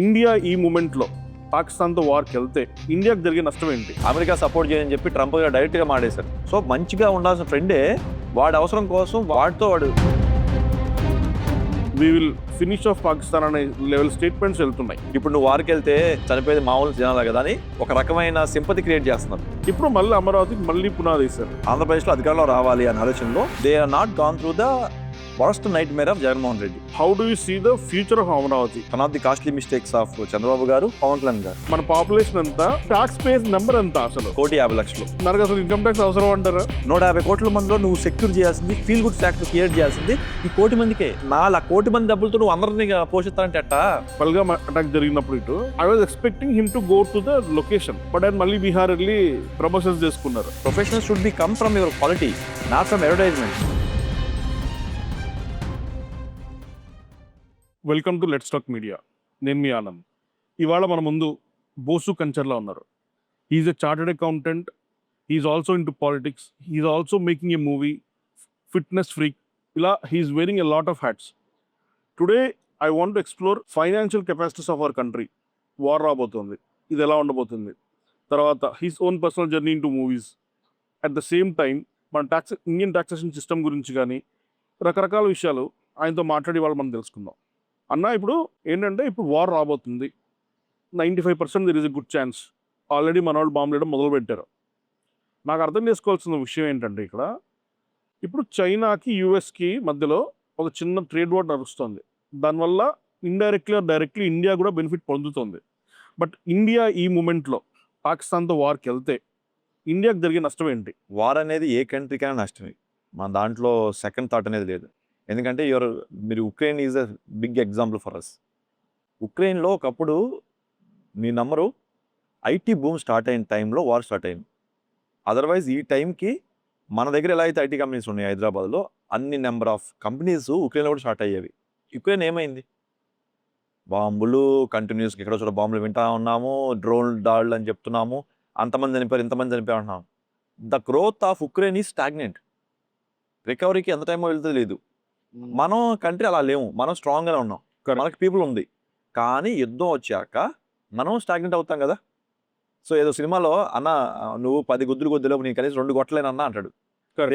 India ఈ మూమెంట్లో పాకిస్తాన్తో వార్కి వెళ్తే ఇండియాకి జరిగే నష్టం ఏంటి? అమెరికా సపోర్ట్ చేయని చెప్పి ట్రంప్ డైరెక్ట్గా మాడేశారు. సో మంచిగా ఉండాల్సిన ఫ్రెండే వాడి అవసరం కోసం వాడితో వాడు we will finish off Pakistan అనే లెవెల్ స్టేట్మెంట్స్ వెళ్తున్నాయి. ఇప్పుడు నువ్వు వారికి వెళ్తే చనిపోయేది మామూలు జనాలే కదా అని ఒక రకమైన సింపతి క్రియేట్ చేస్తున్నారు. ఇప్పుడు మళ్ళీ అమరావతికి మళ్ళీ పునాది వేశారు. ఆంధ్రప్రదేశ్లో అధికారంలో రావాలి అనే ఆలోచనలో they are not gone through the worst nightmare of Jaganmohan Reddy. How do you see the future of Amaravati? One of the costly mistakes of Chandrababu garu, Pawan Kalyan గారు. మన పాపులేషన్ అంతా ట్యాక్స్ పేస్ నెంబర్ ఎంత అసలు? 1,50,00,000. మనకు అసలు ఇన్కమ్ ట్యాక్స్ అవసరం అంటారా? 150 కోట్ల మందిలో నువ్వు సెక్యూర్ చేయాల్సింది, ఫీల్ గుడ్ ఫ్యాక్టర్ క్రియేట్ చేయాల్సింది ఈ 1 కోటి మందికే. 4 కోటి మంది డబ్బులతో నువ్వు అందరినీ పోషిస్తానంటే అట్టా? పల్గా అటాక్ జరిగినప్పుడు ఇటు I was expecting him to go to the location, but ఆయన మళ్ళీ బీహార్ వెళ్ళి ప్రమోషన్స్ చేసుకున్నారు. Professional should B come from your quality, not from advertisement. Welcome to let's talk media. నేను మీ ఆనంద్. ఇవాళ మన ముందు బోసు కంచర్లా ఉన్నారు. He's a chartered accountant, he's also into politics, he's also making a movie, fitness freak, ఇలా he's wearing a lot of hats. Today I want to explore financial capacities of our country. War రాబోతుంది, ఇది ఎలా ఉండబోతుంది, తర్వాత he's own personal journey in to movies. At the same time మన Indian taxation system గురించి కానీ రకరకాల విషయాలు ఆయనతో మాట్లాడి వాళ్ళు మనం తెలుసుకుందాం. అన్న, ఇప్పుడు ఏంటంటే ఇప్పుడు వార్ రాబోతుంది, 95% there is a good chance. Already మన వాళ్ళు బాంబు వేయడం మొదలుపెట్టారు. నాకు అర్థం చేసుకోవాల్సిన విషయం ఏంటంటే ఇక్కడ ఇప్పుడు చైనాకి యూఎస్కి మధ్యలో ఒక చిన్న ట్రేడ్ వార్ నడుస్తుంది. దానివల్ల ఇండైరెక్ట్లీ ఆర్ డైరెక్ట్లీ ఇండియా కూడా బెనిఫిట్ పొందుతుంది. బట్ ఇండియా ఈ మూమెంట్లో పాకిస్తాన్తో వార్కి వెళ్తే ఇండియాకి జరిగే నష్టం ఏంటి? వార్ అనేది ఏ కంట్రీకైనా నష్టమే. మన దాంట్లో సెకండ్ థాట్ అనేది లేదు. ఎందుకంటే మీరు Ukraine is a big example for us. ఉక్రెయిన్లో ఒకప్పుడు మీ నమ్మరు, ఐటీ బూమ్ స్టార్ట్ అయిన టైంలో వార్ స్టార్ట్ అయింది. అదర్వైజ్ ఈ టైంకి మన దగ్గర ఎలా అయితే ఐటీ కంపెనీస్ ఉన్నాయి హైదరాబాద్లో, అన్ని నెంబర్ ఆఫ్ కంపెనీస్ ఉక్రెయిన్లో కూడా స్టార్ట్ అయ్యేవి. ఉక్రెయిన్ ఏమైంది? బాంబులు కంటిన్యూస్గా ఎక్కడో చోట బాంబులు వింటా ఉన్నాము, డ్రోన్ దాడులు అని చెప్తున్నాము, అంతమంది చనిపోయారు ఇంతమంది చనిపోయారు అంటున్నాము. The growth of Ukraine is stagnant. రికవరీకి ఎంత టైమో వెళ్తుంది లేదు. మనం కంట్రీ అలా లేము, మనం స్ట్రాంగ్గానే ఉన్నాం, మనకి పీపుల్ ఉంది. కానీ యుద్ధం వచ్చాక మనం స్టాగ్నెంట్ అవుతాం కదా. సో ఏదో సినిమాలో అన్న నువ్వు 10 గుద్దులు గుద్దులోపు నీకు కనీసం 2 కొట్టలేనన్నా అంటాడు.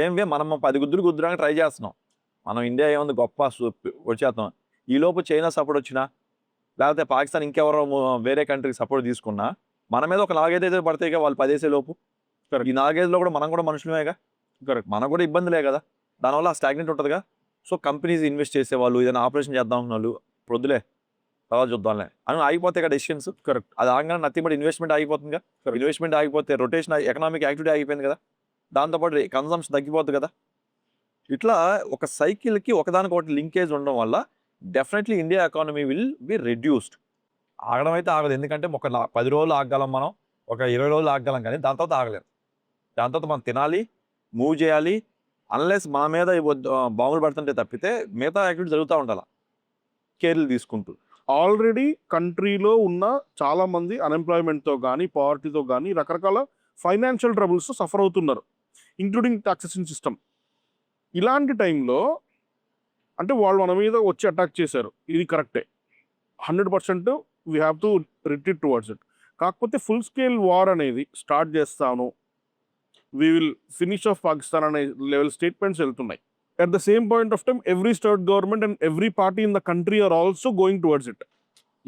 ఏం మనం 10 గుద్దులు గుద్దుడానికి ట్రై చేస్తున్నాం. మనం ఇండియా ఏముంది గొప్ప వచ్చేస్తాం. ఈలోపు చైనా సపోర్ట్ వచ్చినా, లేకపోతే పాకిస్తాన్ ఇంకెవరో వేరే కంట్రీకి సపోర్ట్ తీసుకున్నా మన మీద ఒక 4-5 అయితే పడతాయిగా వాళ్ళు 10 వేసేలోపు. ఈ 4-5లో కూడా మనం కూడా మనుషులమేగా, మనకు కూడా ఇబ్బందులే కదా. దానివల్ల స్టాగ్నెంట్ ఉంటుందిగా. సో కంపెనీస్ ఇన్వెస్ట్ చేసేవాళ్ళు, ఏదైనా ఆపరేషన్ చేద్దాం అనుకున్న వద్దులే తర్వాత చూద్దాంలే అని ఆగిపోతాయి కదా డెసిషన్స్. కరెక్ట్. అది ఆగగానే నథింగ్ బట్ ఇన్వెస్ట్మెంట్ ఆగిపోతుందిగా. ఇన్వెస్ట్మెంట్ ఆగిపోతే రొటేషన్ ఎకనామిక్ యాక్టివిటీ ఆగిపోయింది కదా, దాంతోపాటు కన్సంప్షన్ తగ్గిపోతుంది కదా. ఇట్లా ఒక సైకిల్కి ఒకదానికొకటి లింకేజ్ ఉండడం వల్ల definitely India economy will be reduced. ఆగడం అయితే ఆగదు, ఎందుకంటే ఒక 10 రోజులు ఆగగలం, మనం ఒక 20 రోజులు ఆగగలం, కానీ దాని తర్వాత ఆగలేదు. దాని తర్వాత మనం తినాలి, మూవ్ చేయాలి. అన్లెస్ మన మీద బాంబులు పడుతుంటే తప్పితే మిగతా యాక్టివిటీ జరుగుతూ ఉండాలి కేర్లు తీసుకుంటూ. ఆల్రెడీ కంట్రీలో ఉన్న చాలామంది అన్ఎంప్లాయ్మెంట్తో కానీ పావర్టీతో కానీ రకరకాల ఫైనాన్షియల్ ట్రబుల్స్ సఫర్ అవుతున్నారు, ఇంక్లూడింగ్ టాక్సేషన్ సిస్టమ్. ఇలాంటి టైంలో అంటే వాళ్ళు మన మీద వచ్చి అటాక్ చేశారు, ఇది కరెక్టే, 100% we have to retreat towards it. కాకపోతే ఫుల్ స్కేల్ వార్ అనేది స్టార్ట్ చేస్తాను, we will finish off Pakistan అనే లెవెల్ స్టేట్మెంట్స్ వెళ్తున్నాయి. At the same point of time every state government and every party in the country are also going towards it.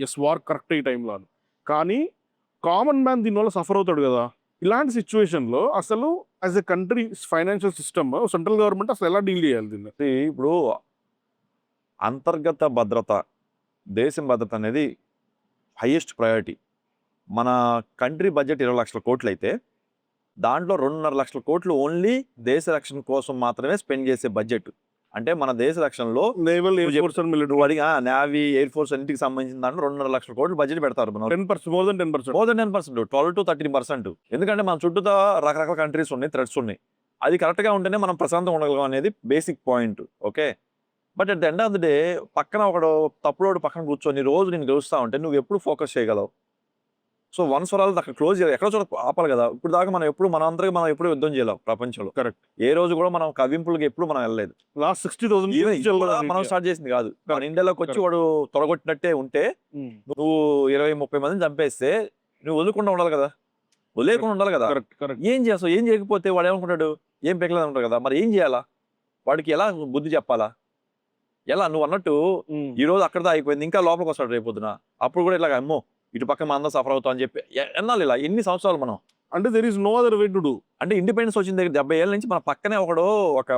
Yes, war correct ఈ టైంలో, కానీ common man దీనివల్ల suffer అవుతాడు కదా. ఇలాంటి సిచ్యువేషన్లో అసలు as a country financial system central government అసలు ఎలా డీల్ చేయాలి దీన్ని? ఇప్పుడు అంతర్గత భద్రత, దేశం భద్రత అనేది హైయెస్ట్ ప్రయారిటీ. మన కంట్రీ బడ్జెట్ 20 లక్షల కోట్లు అయితే దాంట్లో 2.5 లక్షల కోట్లు ఓన్లీ దేశ రక్షణ కోసం మాత్రమే స్పెండ్ చేసే బడ్జెట్. అంటే మన దేశ రక్షణలో naval, air force and military, navy, air force అన్నిటికి సంబంధించిన దాంట్లో 2.5 లక్షల కోట్లు బడ్జెట్ పెడతారు. 10%, మోర్ దెన్ 10%, 12 to 13%. ఎందుకంటే మన చుట్టూతో రకరకాల కంట్రీస్ ఉన్నాయి, థ్రెట్స్ ఉన్నాయి. అది కరెక్ట్గా ఉంటేనే మనం ప్రశాంతంగా ఉండగలం అనేది basic point. Okay, but at the end of the day పక్కన ఒకడు తప్పుడోడు పక్కన కూర్చొని రోజు నేను గెలుస్తా ఉంటే నువ్వు ఎప్పుడు ఫోకస్ చేయగలవు? సో వన్స్ ఫర్ ఆల్ అక్కడ క్లోజ్ చేయాలి, ఎక్కడో చోట ఆపాలి కదా. ఇప్పుడు దాకా మనం ఎప్పుడు యుద్ధం చేయలేం ప్రపంచంలో. కరెక్ట్. ఏ రోజు కూడా మనం కవింపులకి ఎప్పుడు మనం వెళ్ళలేదు. లాస్ట్ 60,000 ఈవెన్ మనం స్టార్ట్ చేసింది కాదు. మన ఇండియాలోకి వచ్చి వాడు తొడగొట్టినట్టే ఉంటే నువ్వు 20-30 మందిని చంపేస్తే నువ్వు వదులుకుండా ఉండాలి కదా, వదిలేకుండా ఉండాలి కదా. Correct correct. ఏం చేస్తావు? ఏం చేయకపోతే వాడు ఏమనుకుంటాడు, ఏం పెక్కలేదు ఉంటాడు కదా. మరి ఏం చేయాలా? వాడికి ఎలా బుద్ధి చెప్పాలా? ఎలా నువ్వు అన్నట్టు ఈ రోజు అక్కడతో అయిపోయింది, ఇంకా లోపలికి వస్తాడు రేపొద్దున. అప్పుడు కూడా ఇలాగ అమ్మో ఇటు పక్క మన అందరూ సఫర్ అవుతాం అని చెప్పి ఎన్నాళ్ళు ఇలా ఎన్ని సంవత్సరాలు మనం అంటే there is no other way to do. అంటే ఇండిపెండెన్స్ వచ్చిన దగ్గర 70 ఏళ్ళ నుంచి మన పక్కనే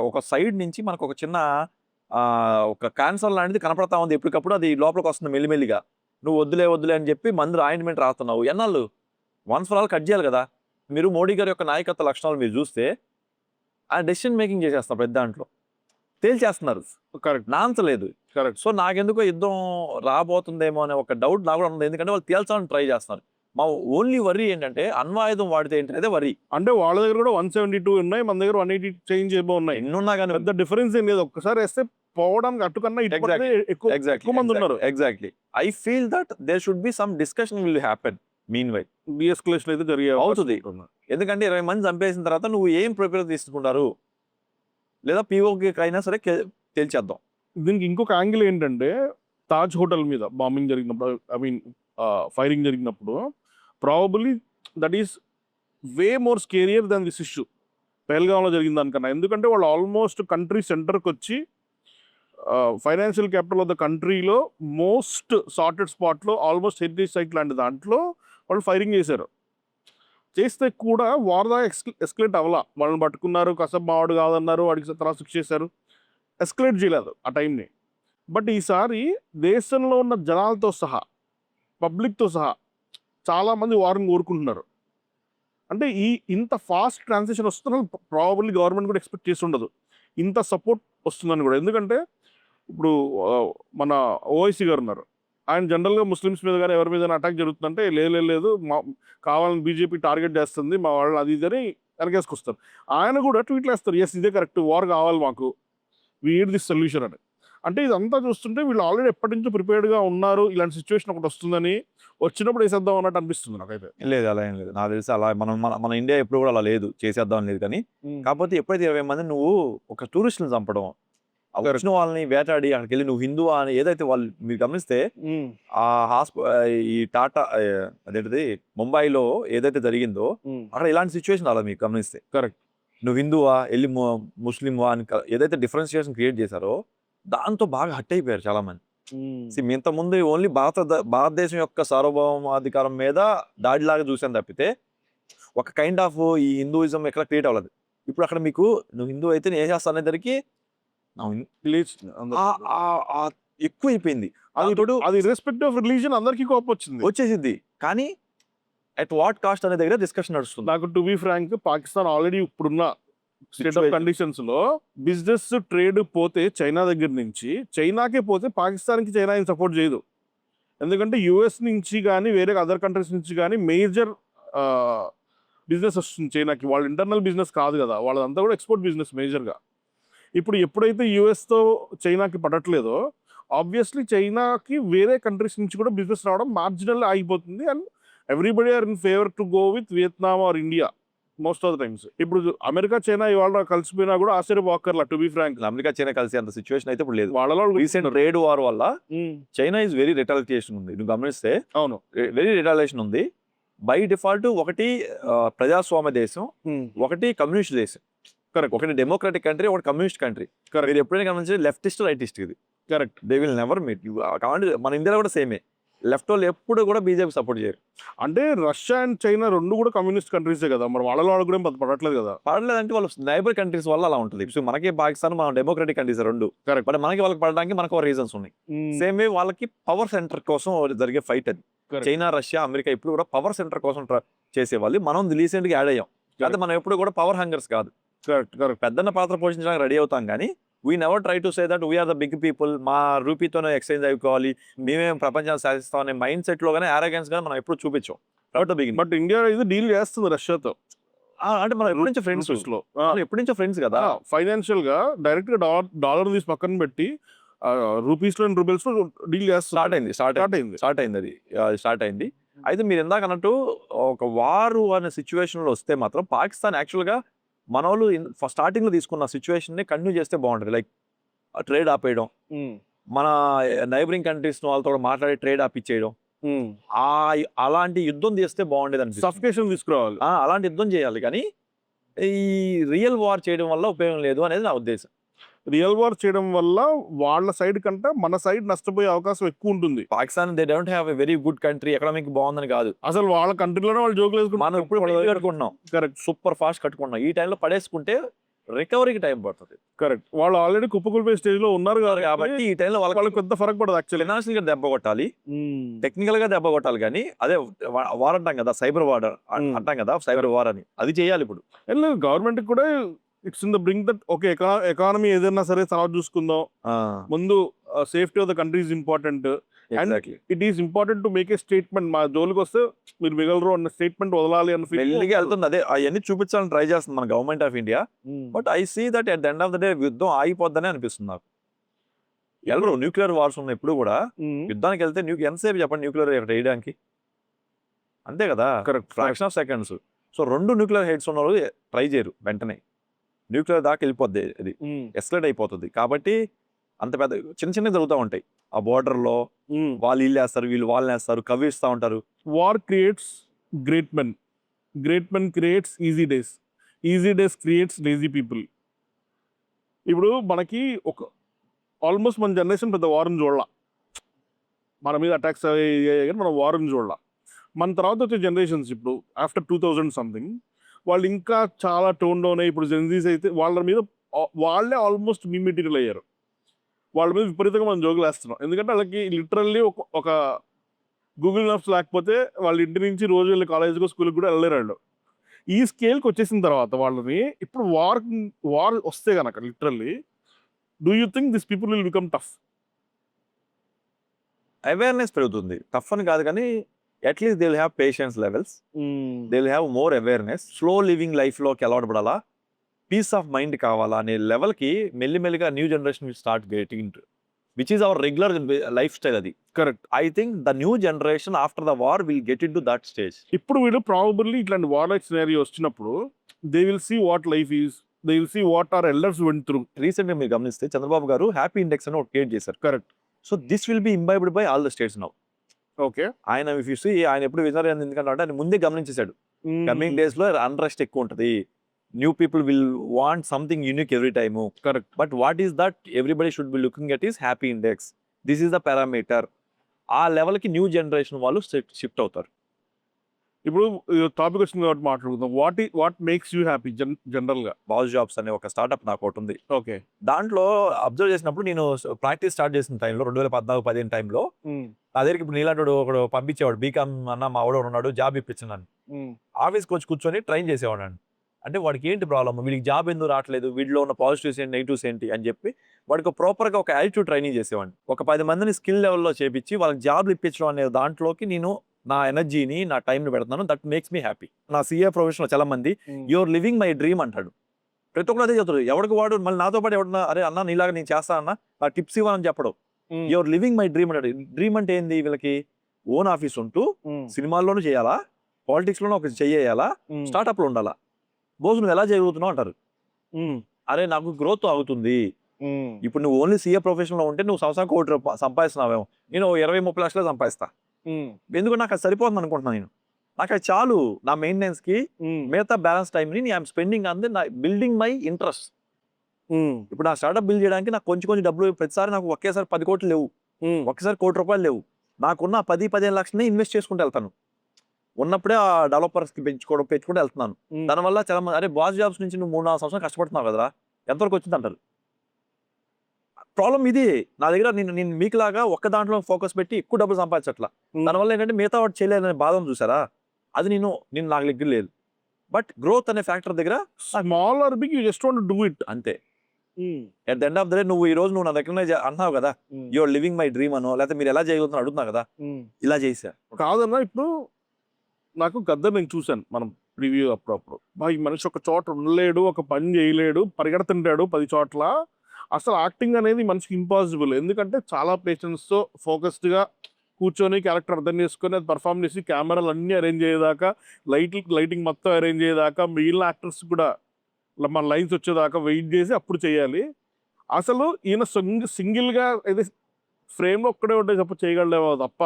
ఒక సైడ్ నుంచి మనకు ఒక చిన్న ఒక క్యాన్సర్ లాంటిది కనపడతా ఉంది. ఎప్పటికప్పుడు అది లోపలికి వస్తుంది మెల్లిమెల్లిగా. నువ్వు వద్దులే అని చెప్పి మందు ఆయింట్మెంట్ రాస్తున్నావు. ఎన్నాళ్ళు? వన్స్ ఫర్ ఆల్ కట్ చేయాలి కదా. మీరు మోడీ గారి యొక్క నాయకత్వ లక్షణాలు మీరు చూస్తే ఆ డెసిషన్ మేకింగ్ చేసేస్తున్నారు పెద్ద దాంట్లో, తేల్చేస్తున్నారు. కరెక్ట్. నాంచలేదు. కరెక్ట్. సో నాకెందుకో యుద్ధం రాబోతుందేమో అనే ఒక డౌట్ నాకు కూడా ఉంది. ఎందుకంటే వాళ్ళు తేల్చాలని ట్రై చేస్తున్నారు. మా ఓన్లీ వర్రీ ఏంటంటే అణ్వాయుధం వాడితే ఏంటనేదే వర్రీ. అంటే వాళ్ళ దగ్గర కూడా 172 ఉన్నాయి, మన దగ్గర 180 చేంజ్ ఏమో ఉన్నాయి. ఎన్నున్నా కానీ పెద్ద డిఫరెన్స్ ఏం లేదు. ఒక్కసారి వేస్తే పోవడానికి అట్టుకన్నా ఎక్కువ మంది ఉన్నారు. Exactly. I feel that there should be some discussion will happen meanwhile. Deescalation అయితే జరిగే అవుతుంది. ఎందుకంటే 20 మంది చంపేసిన తర్వాత నువ్వు ఏం ప్రిపేర్ తీసుకుంటారు, లేదా పీఓకి అయినా సరే తేల్చేద్దాం. దీనికి ఇంకొక యాంగిల్ ఏంటంటే తాజ్ హోటల్ మీద బాంబింగ్ జరిగినప్పుడు, ఐ మీన్ ఫైరింగ్ జరిగినప్పుడు probably that is way more scarier than this issue పెహల్గాంలో జరిగిన దానికన్నా. ఎందుకంటే వాళ్ళు ఆల్మోస్ట్ కంట్రీ సెంటర్కి వచ్చి ఫైనాన్షియల్ క్యాపిటల్ ఆఫ్ ద కంట్రీలో మోస్ట్ సార్టెడ్ స్పాట్లో ఆల్మోస్ట్ హెరిటేజ్ సైట్ లాంటి దాంట్లో వాళ్ళు ఫైరింగ్ చేశారు. చేస్తే కూడా వార్ దాకా ఎస్కలేట్ అవ్వాల. వాళ్ళని పట్టుకున్నారు, కసబ్ మావాడు కాదన్నారు, వాడికి తర్వాత శిక్ష చేశారు, ఎస్కలేట్ చేయలేదు ఆ టైంని. బట్ ఈసారి దేశంలో ఉన్న జనాలతో సహా, పబ్లిక్తో సహా చాలామంది వారిని కోరుకుంటున్నారు. అంటే ఇంత ఫాస్ట్ ట్రాన్సిషన్ వస్తుందని ప్రాబబ్లీ గవర్నమెంట్ కూడా ఎక్స్పెక్ట్ చేసి ఉండదు, ఇంత సపోర్ట్ వస్తుందని కూడా. ఎందుకంటే ఇప్పుడు మన ఓవైసీ గారు ఉన్నారు, ఆయన జనరల్గా ముస్లిమ్స్ మీద కానీ ఎవరి మీద అటాక్ జరుగుతుందంటే లేదు మా కావాలని బీజేపీ టార్గెట్ చేస్తుంది మా వాళ్ళని అది ఇది అని వెనకేసుకొస్తారు. ఆయన కూడా ట్వీట్లు వేస్తారు, ఎస్ ఇదే కరెక్ట్, వార్ కావాలి మాకు, వీ నీడ్ దిస్ సొల్యూషన్ అని. అంటే ఇదంతా చూస్తుంటే వీళ్ళు ఆల్రెడీ ఎప్పటి నుంచో ప్రిపేర్డ్గా ఉన్నారు, ఇలాంటి సిచ్యువేషన్ ఒకటి వస్తుందని, వచ్చినప్పుడు వేసేద్దాం అన్నట్టు అనిపిస్తుంది నాకైతే. లేదు అలా ఏం లేదు, నాకు తెలిసి అలా మన ఇండియా ఎప్పుడు కూడా అలా లేదు, చేసేద్దాం లేదు. కానీ కాకపోతే ఎప్పుడైతే 20 మంది నువ్వు ఒక టూరిస్టులను చంపడం, వచ్చిన వాళ్ళని వేటాడి అక్కడికి వెళ్ళి నువ్వు హిందూ అని ఏదైతే వాళ్ళు మీరు గమనిస్తే ఆ ఈ టాటా అదేంటిది ముంబైలో ఏదైతే జరిగిందో అక్కడ ఇలాంటి సిచ్యువేషన్ అలా మీకు గమనిస్తే. కరెక్ట్. నువ్వు హిందువా వెళ్ళి ముస్లింవా అని ఏదైతే డిఫరెన్షియేషన్ క్రియేట్ చేశారో దాంతో బాగా హట్ అయిపోయారు చాలా మంది. ఇంతకుముందు ఓన్లీ భారతదేశం యొక్క సార్వభౌమాధికారం మీద దాడిలాగా చూసాను తప్పితే ఒక కైండ్ ఆఫ్ ఈ హిందూయిజం ఎక్కడ క్రియేట్ అవ్వలేదు. ఇప్పుడు అక్కడ మీకు నువ్వు హిందూ అయితే నేను చేస్తాను అనేసరికి ఎక్కువ అయిపోయింది. అది రెస్పెక్ట్ ఆఫ్ రిలీజన్ అందరికీ కోపం వచ్చేసింది. కానీ అట్ వాట్ కాస్ట్ అనే దగ్గర డిస్కషన్ నడుస్తుంది. నాకు to be frank, Pakistan already ఇప్పుడున్న స్టేట్ ఆఫ్ కండిషన్స్ లో బిజినెస్ ట్రేడ్ పోతే చైనా దగ్గర నుంచి, చైనాకే పోతే పాకిస్తాన్కి చైనా ఏం సపోర్ట్ చేయదు. ఎందుకంటే యుఎస్ నుంచి కానీ వేరే అదర్ కంట్రీస్ నుంచి కానీ మేజర్ బిజినెస్ వస్తుంది చైనాకి. వాళ్ళ ఇంటర్నల్ బిజినెస్ కాదు కదా, వాళ్ళదంతా కూడా ఎక్స్పోర్ట్ బిజినెస్ మేజర్గా. ఇప్పుడు ఎప్పుడైతే యుఎస్తో చైనాకి పడట్లేదో ఆబ్వియస్లీ చైనాకి వేరే కంట్రీస్ నుంచి కూడా బిజినెస్ రావడం మార్జినల్ ఆగిపోతుంది. And everybody are in favour to go with Vietnam or India most of the times. ఇప్పుడు అమెరికా చైనా ఇవాళ కలిసిపోయినా కూడా ఆశ్చర్యపోకర్లా to be frank. America China కలిసి అంత సిచ్యువేషన్ అయితే ఇప్పుడు లేదు. వాళ్ళలో రీసెంట్ ట్రేడ్ వార్ వల్ల చైనా ఇస్ వెరీ రిటాలియేషన్ ఉంది. నువ్వు గమనిస్తే అవును, వెరీ రిటాలియేషన్ ఉంది. బై డిఫాల్ట్ ఒకటి ప్రజాస్వామ్య దేశం, ఒకటి కమ్యూనిస్ట్ దేశం. కరెక్ట్. ఒకటి డెమోక్రాటిక్ కంట్రీ, ఒకటి కమ్యూనిస్ట్ కంట్రీ. మీరు ఎప్పుడైనా గమనించి లెఫ్టిస్ట్ రైటిస్ట్ ఇది. Correct. They will never meet. కాబట్టి మన ఇండియాలో కూడా సేమే, లెఫ్ట్ వాళ్ళు ఎప్పుడు కూడా బీజేపీ సపోర్ట్ చేయరు. అంటే రష్యా అండ్ చైనా రెండు కూడా కమ్యూనిస్ట్ కంట్రీసే కదా, మరి వాళ్ళలో వాళ్ళు కూడా పడట్లేదు కదా. పడలేదంటే వాళ్ళు నైబర్ కంట్రీస్ వల్ల అలా ఉంటుంది. సో మనకి పాకిస్తాన్, మన డెమోక్రాటిక్ కంట్రీస్ రెండు. కరెక్ట్. బట్ మనకి వాళ్ళకి పడడానికి మనకు రీజన్స్ ఉన్నాయి. సేమ్ వే వాళ్ళకి పవర్ సెంటర్ కోసం జరిగే ఫైట్ అది. చైనా, రష్యా, అమెరికా ఇప్పుడు కూడా పవర్ సెంటర్ కోసం చేసేవాళ్ళు. మనం రీసెంట్ గా యాడ్ అయ్యాం. అయితే మనం ఎప్పుడు కూడా పవర్ హంగర్స్ కాదు. కరెక్ట్. కరెక్ట్. పెద్దన్న పాత్ర పోషించడానికి రెడీ అవుతాం కానీ we never try to say that we are the big people, మా రూపీతోనే ఎక్స్చేంజ్ అయిపోవాలి, మేమేం ప్రపంచాన్ని సాధిస్తాం అనే మైండ్ సెట్ లో కానీ ఆరోగెన్స్ గా మనం ఎప్పుడు చూపించాం. బట్ ఇండియా ఇది డీల్ చేస్తుంది రష్యాతో. అంటే మనం ఎప్పటి నుంచో ఫ్రెండ్స్ లో, ఎప్పటి నుంచో ఫ్రెండ్స్ కదా. ఫైనాన్షియల్ గా డైరెక్ట్ గా డాలర్ తీసి పక్కన పెట్టి రూపీస్ లో రూబెల్స్ లో డీల్ చేస్తుంది. స్టార్ట్ అయింది అది స్టార్ట్ అయింది. అయితే మీరు ఇందాక అన్నట్టు ఒక వారు అనే సిచ్యువేషన్లో వస్తే మాత్రం పాకిస్తాన్ యాక్చువల్గా మన వాళ్ళు స్టార్టింగ్లో తీసుకున్న సిచ్యువేషన్ని కంటిన్యూ చేస్తే బాగుంటుంది. లైక్ ట్రేడ్ ఆపేయడం, మన నైబరింగ్ కంట్రీస్ వాళ్ళతో కూడా మాట్లాడి ట్రేడ్ ఆపిచ్చేయడం, ఆ అలాంటి యుద్ధం చేస్తే బాగుండేది అనిపిస్తుంది. సఫికేషన్ తీసుకురావాలి. అలాంటి యుద్ధం చేయాలి, కానీ ఈ రియల్ వార్ చేయడం వల్ల ఉపయోగం లేదు అనేది నా ఉద్దేశం. రియల్ వార్ చేయడం వల్ల వాళ్ళ సైడ్ కంటే మన సైడ్ నష్టపోయే అవకాశం ఎక్కువ ఉంటుంది. Pakistan they don't have a very good country, economic బాగుందని కాదు, అసలు వాళ్ళ కంట్రీలోనే వాళ్ళు జోకులు మనం ఇప్పుడు కట్టుకుంటున్నాం, కరెక్ట్, సూపర్ ఫాస్ట్ కట్టుకుంటున్నాం. ఈ టైంలో పడేసుకుంటే రికవరీకి టైం పడుతుంది. కరెక్ట్. వాళ్ళు ఆల్రెడీ కుప్పకూలిపోయే స్టేజ్ లో ఉన్నారు కాబట్టి ఈ టైంలో వాళ్ళకి పెద్ద ఫరక్ పడదు యాక్చువల్లీ. ఫైనాన్షియల్ గా దెబ్బ కొట్టాలి, టెక్నికల్ గా దెబ్బ కొట్టాలి, కానీ అదే వార్ అంటాం కదా, సైబర్ వార్ అంటాం కదా, సైబర్ వార్ అని అది చేయాలి ఇప్పుడు. గవర్నమెంట్ కూడా it's in the bring that okay, economy ఏదైనా సరే తర్వాత చూసుకుందాం, ముందు safety of the country is important and it is important to make a statement. మా జోలికి వస్తే మీరు మిగలరు అన్న స్టేట్మెంట్ వదలాలి అన్న ఫీలింగ్ వెళ్తుంది. అదే అవన్నీ చూపించాలని ట్రై చేస్తుంది మన government of India. But I see that at the end of the day యుద్ధం ఆగిపోద్దని అనిపిస్తుంది నాకు. వెళ్ళరు, న్యూక్లియర్ వార్స్ ఉన్నాయి ఎప్పుడు కూడా. యుద్ధానికి వెళ్తే ఎంతసేపు చెప్పండి న్యూక్లియర్ వేయడానికి, అంతే కదా, correct, fraction of seconds. So 2 nuclear heads ఉన్న వాళ్ళు ట్రై చేయరు, వెంటనే న్యూక్లియర్ దాకా వెళ్ళిపోద్ది, అది ఎస్కలేట్ అయిపోతుంది. కాబట్టి అంత పెద్ద చిన్న చిన్నవి జరుగుతూ ఉంటాయి ఆ బోర్డర్లో. వాళ్ళు వీళ్ళు వేస్తారు, వీళ్ళు వాళ్ళని వేస్తారు, కవ్విస్తూ ఉంటారు. War creates great men, great men creates easy days, easy days creates lazy people. ఇప్పుడు మనకి ఒక ఆల్మోస్ట్ మన జనరేషన్ పెద్ద వార్ని చూడాల, మన మీద అటాక్స్ అయ్యాయి కానీ మనం వార్ని చూడాల. మన తర్వాత వచ్చే జనరేషన్స్ ఇప్పుడు ఆఫ్టర్ 2000 సంథింగ్ వాళ్ళు ఇంకా చాలా టోన్ డౌన్ అయ్యి, ఇప్పుడు జెన్జీస్ అయితే వాళ్ళ మీద వాళ్ళే ఆల్మోస్ట్ మీ మెటీరియల్ అయ్యారు. వాళ్ళ మీద విపరీతంగా మనం జోకులు వేస్తున్నాం, ఎందుకంటే వాళ్ళకి లిటరల్లీ ఒక గూగుల్ మ్యాప్స్ లేకపోతే వాళ్ళ ఇంటి నుంచి రోజు వెళ్ళి కాలేజ్కో స్కూల్కి కూడా వెళ్ళలేరు వాళ్ళు. ఈ స్కేల్కి వచ్చేసిన తర్వాత వాళ్ళని ఇప్పుడు వార్ వస్తే కనుక literally do you think this people will become tough? Awareness పెరుగుతుంది, టఫ్ అని కాదు, కానీ at least they will have patience levels, they will have more awareness. Slow living లైఫ్లోకి అలవాటు పడాలా, పీస్ ఆఫ్ మైండ్ కావాలా అనే లెవెల్కి మెల్లిమెల్లిగా new generation will start getting, which is our regular lifestyle. అది correct. I think the new generation after the war will get into that stage. ఇప్పుడు వీళ్ళు probably ఇట్లాంటి వార్ లైక్ సినారియో వచ్చినప్పుడు they will see what life is, they will see what are elders went through. రీసెంట్గా మీరు గమనిస్తే చంద్రబాబు గారు happy index అని ఒకటి క్రియేట్ చేశారు. Correct. So this will be imbibed by all the states now. Okay. ఆయన if you see, ఆయన ఎప్పుడు విజనరీ అని ఎందుకంటే ఆయన ముందే గమనించేశాడు కమింగ్ డేస్ లో అన్రెస్ట్ ఎక్కువ ఉంటుంది, new people will want something unique every time. Correct. But what is that everybody should be looking at is happy index, this is the parameter. ఆ లెవెల్కి న్యూ జనరేషన్ వాళ్ళు షిఫ్ట్ అవుతారు. ఇప్పుడు topic వచ్చింది కాబట్టి మాట్లాడుకుందాం. వాట్ మేక్స్ యూ హ్యాపీ జనరల్గా? Boss jobs అనే ఒక స్టార్ట్అప్ నాకు ఒకటి ఉంది. ఓకే. దాంట్లో అబ్జర్వ్ చేసినప్పుడు నేను ప్రాక్టీస్ స్టార్ట్ చేసిన టైంలో 2014-15 టైంలో నా దగ్గరికి ఇప్పుడు నీలాంటి ఒకడు పంపించేవాడు, బీకామ్ అన్న మా వాడు ఉన్నాడు జాబ్ ఇప్పించినాను, ఆఫీస్కి వచ్చి కూర్చొని ట్రైన్ చేసేవాడు. అంటే వాడికి ఏంటి ప్రాబ్లమ్, వీడికి జాబ్ ఎందుకు రావట్లేదు, వీడిలో ఉన్న పాజిటివ్స్ ఏంటి, నెగిటివ్స్ ఏంటి అని చెప్పి వాడికి ప్రాపర్గా ఒక యాటిట్యూడ్ ట్రైనింగ్ చేసేవాడిని. ఒక 10 మందిని స్కిల్ లెవెల్లో చేపించి వాళ్ళకి జాబ్లు ఇప్పించడం అనే దాంట్లోకి నేను నా ఎనర్జీని, నా టైంని పెడుతున్నాను. That makes me happy. నా సీఏ ప్రొఫెషన్లో చాలా మంది యువర్ లివింగ్ మై డ్రీమ్ అంటాడు, ప్రతి ఒక్కరు అదే చెప్తాడు. ఎవరికి వాడు మళ్ళీ నాతో పాటు ఎవడన్నా అరే అన్న నీలాగా నేను చేస్తా అన్న ఆ టిప్స్ ఇవ్వాలని చెప్పడం. యువర్ లివింగ్ మై డ్రీమ్ అంటాడు. డ్రీమ్ అంటే ఏంది, వీళ్ళకి ఓన్ ఆఫీస్ ఉంటూ సినిమాల్లోనూ చేయాలా, పాలిటిక్స్లోనూ ఒక చెయ్యాలా, స్టార్ట్అప్లో ఉండాలా, బోస్ నువ్వు ఎలా చేయగలుగుతున్నావు అంటారు. అరే నాకు గ్రోత్ అవుతుంది, ఇప్పుడు నువ్వు ఓన్లీ సీఏ ప్రొఫెషన్లో ఉంటే నువ్వు సంవత్సరం ₹1 సంపాదిస్తున్నావేమో, నేను 20-30 లక్షలు సంపాదిస్తా, ఎందుకు నాకు అది సరిపోతుంది అనుకుంటున్నాను. నేను నాకు అది చాలు, నా మెయింటెనెన్స్కి మిగతా బ్యాలెన్స్ టైంని I'm spending on the building my interest. ఇప్పుడు నా స్టార్ట్అప్ బిల్డ్ చేయడానికి నాకు కొంచెం కొంచెం డబ్బులు, ప్రతిసారి నాకు ఒకేసారి 10 కోట్లు లేవు, ఒకేసారి ₹1 లేవు, నాకున్న 10-15 లక్షలని ఇన్వెస్ట్ చేసుకుంటూ వెళ్తాను. ఉన్నప్పుడే ఆ డెవలపర్స్కి పెంచుకుంటూ వెళ్తున్నాను. దానివల్ల చాలా మంది అరే బాస్ జాబ్స్ నుంచి నువ్వు 3-4 సంవత్సరాలు కష్టపడుతున్నావు కదరా, ఎంతవరకు వచ్చింది అంటారు. ప్రాబ్లం ఇది. నా దగ్గర నేను మీకులాగా ఒక్క దాంట్లో ఫోకస్ పెట్టి ఎక్కువ డబ్బులు సంపాదించట్లా. దానివల్ల ఏంటంటే మిగతా వాడు చేయలేదనే బాధను చూసారా, అది నేను నాకు దగ్గర లేదు. బట్ గ్రోత్ అనే ఫ్యాక్టర్ దగ్గర small or big you just want to do it అంతే. At the end of the day నువ్వు ఈ రోజు నా దగ్గర అంటున్నావు కదా, యువర్ లివింగ్ మై డ్రీమ్ అనో, లేకపోతే మీరు ఎలా చేయగలుగుతున్నారు అడుగుతున్నావు కదా, ఇలా చేసా కాదన్నా. ఇప్పుడు నాకు గద్దర్ నేను చూశాను మనం ప్రివ్యూ అప్పుడప్పుడు, ఈ మనిషి ఒక చోట ఉండలేడు, ఒక పని చేయలేడు, పరిగెడుతుంటాడు 10 చోట్ల. అసలు యాక్టింగ్ అనేది మనిషికి ఇంపాసిబుల్, ఎందుకంటే చాలా పేషెన్స్తో ఫోకస్డ్గా కూర్చొని క్యారెక్టర్ అర్థం చేసుకొని అది పర్ఫామ్ చేసి కెమెరాలు అన్నీ అరేంజ్ అయ్యేదాకా లైటింగ్ మొత్తం అరేంజ్ అయ్యేదాకా మిగిలిన యాక్టర్స్ కూడా మన లైన్స్ వచ్చేదాకా వెయిట్ చేసి అప్పుడు చేయాలి. అసలు ఈయన సింగిల్గా అయితే ఫ్రేమ్లో ఒక్కడే ఉంటే తప్ప చేయగలడేమో తప్ప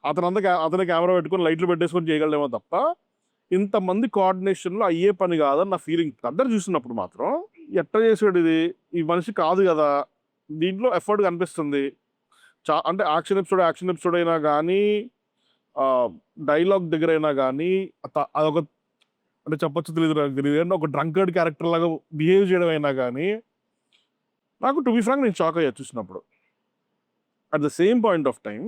అతని కెమెరా పెట్టుకొని లైట్లు పెట్టేసుకొని చేయగలడేమో తప్ప ఇంతమంది కోఆర్డినేషన్లో అయ్యే పని కాదని నా ఫీలింగ్. అందరు చూసినప్పుడు మాత్రం ఎట్లా చేసాడు ఇది, ఈ మనిషి కాదు కదా, దీంట్లో ఎఫర్ట్ కనిపిస్తుంది. అంటే యాక్షన్ ఎపిసోడ్ అయినా కానీ డైలాగ్ దగ్గర అయినా కానీ అదొక అంటే చెప్పొచ్చు తెలియదు ఒక డ్రంకర్డ్ క్యారెక్టర్ లాగా బిహేవ్ చేయడం అయినా కానీ నాకు టు బి ఫ్రాంక్ నేను షాక్ అయ్యా చూసినప్పుడు. At the same point of time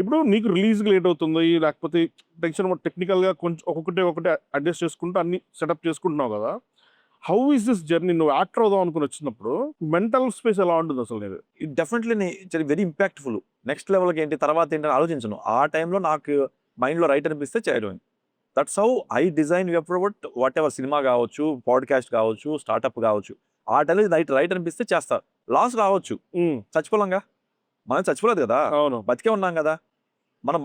ఇప్పుడు నీకు రిలీజ్కి లేట్ అవుతుంది లేకపోతే టెక్నికల్గా కొంచెం ఒకటి అడ్జస్ట్ చేసుకుంటూ అన్ని సెటప్ చేసుకుంటున్నావు కదా. How is this journey? నువ్వు యాక్టర్ అవుదాం అనుకుని వచ్చినప్పుడు మెంటల్ స్పేస్ ఎలా ఉంటుంది అసలు? నేను it definitely very impactful. Next లెవెల్కి ఏంటి తర్వాత ఏంటని ఆలోచించను. ఆ టైంలో నాకు మైండ్లో రైట్ అనిపిస్తే చేయడం. That's how I design what ever cinema కావచ్చు, పాడ్కాస్ట్ కావచ్చు, స్టార్ట్అప్ కావచ్చు. ఆ టైంలో రైట్ అనిపిస్తే చేస్తా. లాస్ రావచ్చు, చచ్చిపోలేంగా, మనం చచ్చిపోలేదు కదా, అవును బతికే ఉన్నాం కదా, మనం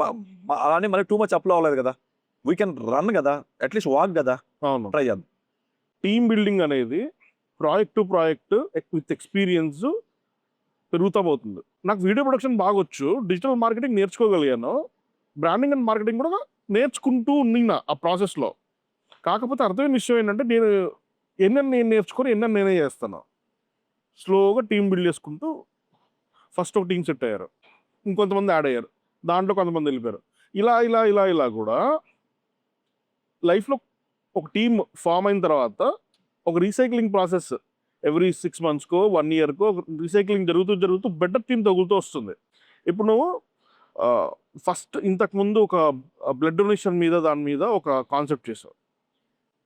అలానే మనకి టూ మచ్ అప్లో అవ్వలేదు కదా, వీ కెన్ రన్ కదా, అట్లీస్ట్ వాక్ కదా, అవును. ట్రై చేద్దాం. టీమ్ బిల్డింగ్ అనేది project to project with experience పెరుగుతూ పోతుంది. నాకు వీడియో ప్రొడక్షన్ బాగొచ్చు, డిజిటల్ మార్కెటింగ్ నేర్చుకోగలిగాను, బ్రాండింగ్ అండ్ మార్కెటింగ్ కూడా నేర్చుకుంటూ ఉన్నా ఆ ప్రాసెస్లో. కాకపోతే అర్థమైన విషయం ఏంటంటే నేను నేర్చుకొని నేనే చేస్తాను. స్లోగా టీం బిల్డ్ చేసుకుంటూ ఫస్ట్ ఒక టీం సెట్ అయ్యారు, ఇంకొంతమంది యాడ్ అయ్యారు, దాంట్లో కొంతమంది వెళ్ళిపోయారు. ఇలా కూడా లైఫ్లో ఒక టీం ఫామ్ అయిన తర్వాత ఒక రీసైక్లింగ్ ప్రాసెస్ ఎవ్రీ 6 monthsకో 1 yearకో రీసైక్లింగ్ జరుగుతూ బెటర్ టీం తగులుతూ వస్తుంది. ఇప్పుడు నువ్వు ఫస్ట్ ఇంతకుముందు ఒక బ్లడ్ డొనేషన్ దాని మీద ఒక కాన్సెప్ట్ చేసావు.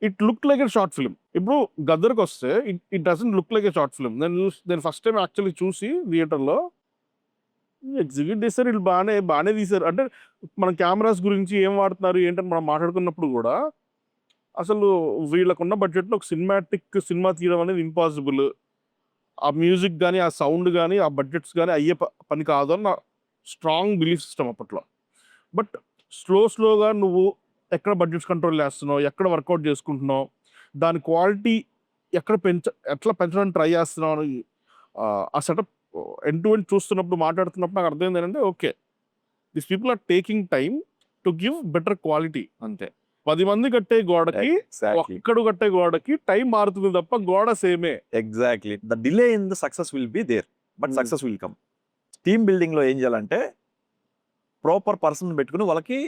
It look like a short film. ఇప్పుడు గద్దర్కి వస్తే it doesn't look like a short film. నేను ఫస్ట్ టైం యాక్చువల్లీ చూసి థియేటర్లో ఎగ్జిక్యూట్ చేశారు, వీళ్ళు బాగానే తీశారు. అంటే మన కెమెరాస్ గురించి ఏం వాడుతున్నారు ఏంటని మనం మాట్లాడుకున్నప్పుడు కూడా అసలు వీళ్ళకున్న బడ్జెట్లో ఒక సినిమా తీయడం అనేది ఇంపాసిబుల్. ఆ మ్యూజిక్ కానీ, ఆ సౌండ్ కానీ, ఆ బడ్జెట్స్ కానీ అయ్యే పని కాదు అని నా స్ట్రాంగ్ బిలీఫ్ సిస్టమ్ అప్పట్లో. బట్ స్లోగా నువ్వు ఎక్కడ బడ్జెట్స్ కంట్రోల్ చేస్తున్నావు, ఎక్కడ వర్కౌట్ చేసుకుంటున్నావు, దాని క్వాలిటీ ఎట్లా పెంచడానికి ట్రై చేస్తున్నావు అని ఆ సెటప్ ఎండ్ టు ఎండ్ చూస్తున్నప్పుడు మాట్లాడుతున్నప్పుడు నాకు అర్థమైంది ఏంటంటే okay, this people are taking time to give better quality. అంతే. 10 మంది కట్టే గోడకి ఒక్కడు కట్టే గోడకి టైం మారుతుంది తప్ప గోడ సేమే. Exactly. The delay in the success will be there, but success will come. Team బిల్డింగ్లో ఏం చేయాలంటే ప్రాపర్ పర్సన్ పెట్టుకుని వాళ్ళకి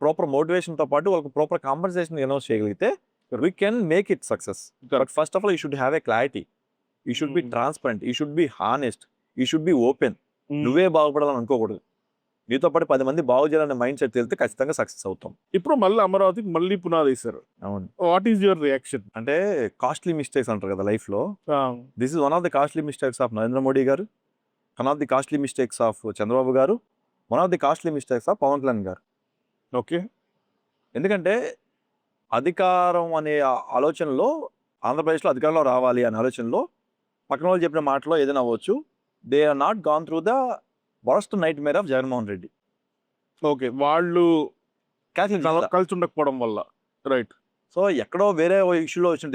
ప్రాపర్ మోటివేషన్తో పాటు వాళ్ళకి ప్రాపర్ కాంపన్సేషన్ అనౌన్స్ చేయగలిగితే we can make it success. But first of all you should have a clarity, you should be transparent, you should be honest, you should be open. నువ్వే బాగుపడాలని అనుకోకూడదు, నీతో పాటు 10 మంది బాగు చేయాలనే మైండ్ సెట్ తెలితే ఖచ్చితంగా సక్సెస్ అవుతాం. ఇప్పుడు మళ్ళీ అమరావతికి మళ్ళీ పునాది వేశారు. అవును. What is your reaction? అంటే కాస్ట్లీ మిస్టేక్స్ అంటారు కదా లైఫ్లో. This is one of the costly mistakes of Narendra Modi గారు, one of the costly mistakes of Chandrababu గారు, one of the costly mistakes of Pawan Kalyan గారు. ఓకే. ఎందుకంటే అధికారం అనే ఆలోచనలో, ఆంధ్రప్రదేశ్లో అధికారంలో రావాలి అనే ఆలోచనలో పక్కన వాళ్ళు చెప్పిన మాటలో ఏదైనా అవ్వచ్చు, they are not gone through the worst nightmare of Jaganmohan Reddy. Okay, వాళ్ళు కలిసి ఉండకపోవడం వల్ల, రైట్. సో ఎక్కడో వేరే ఇష్యూలో వచ్చిన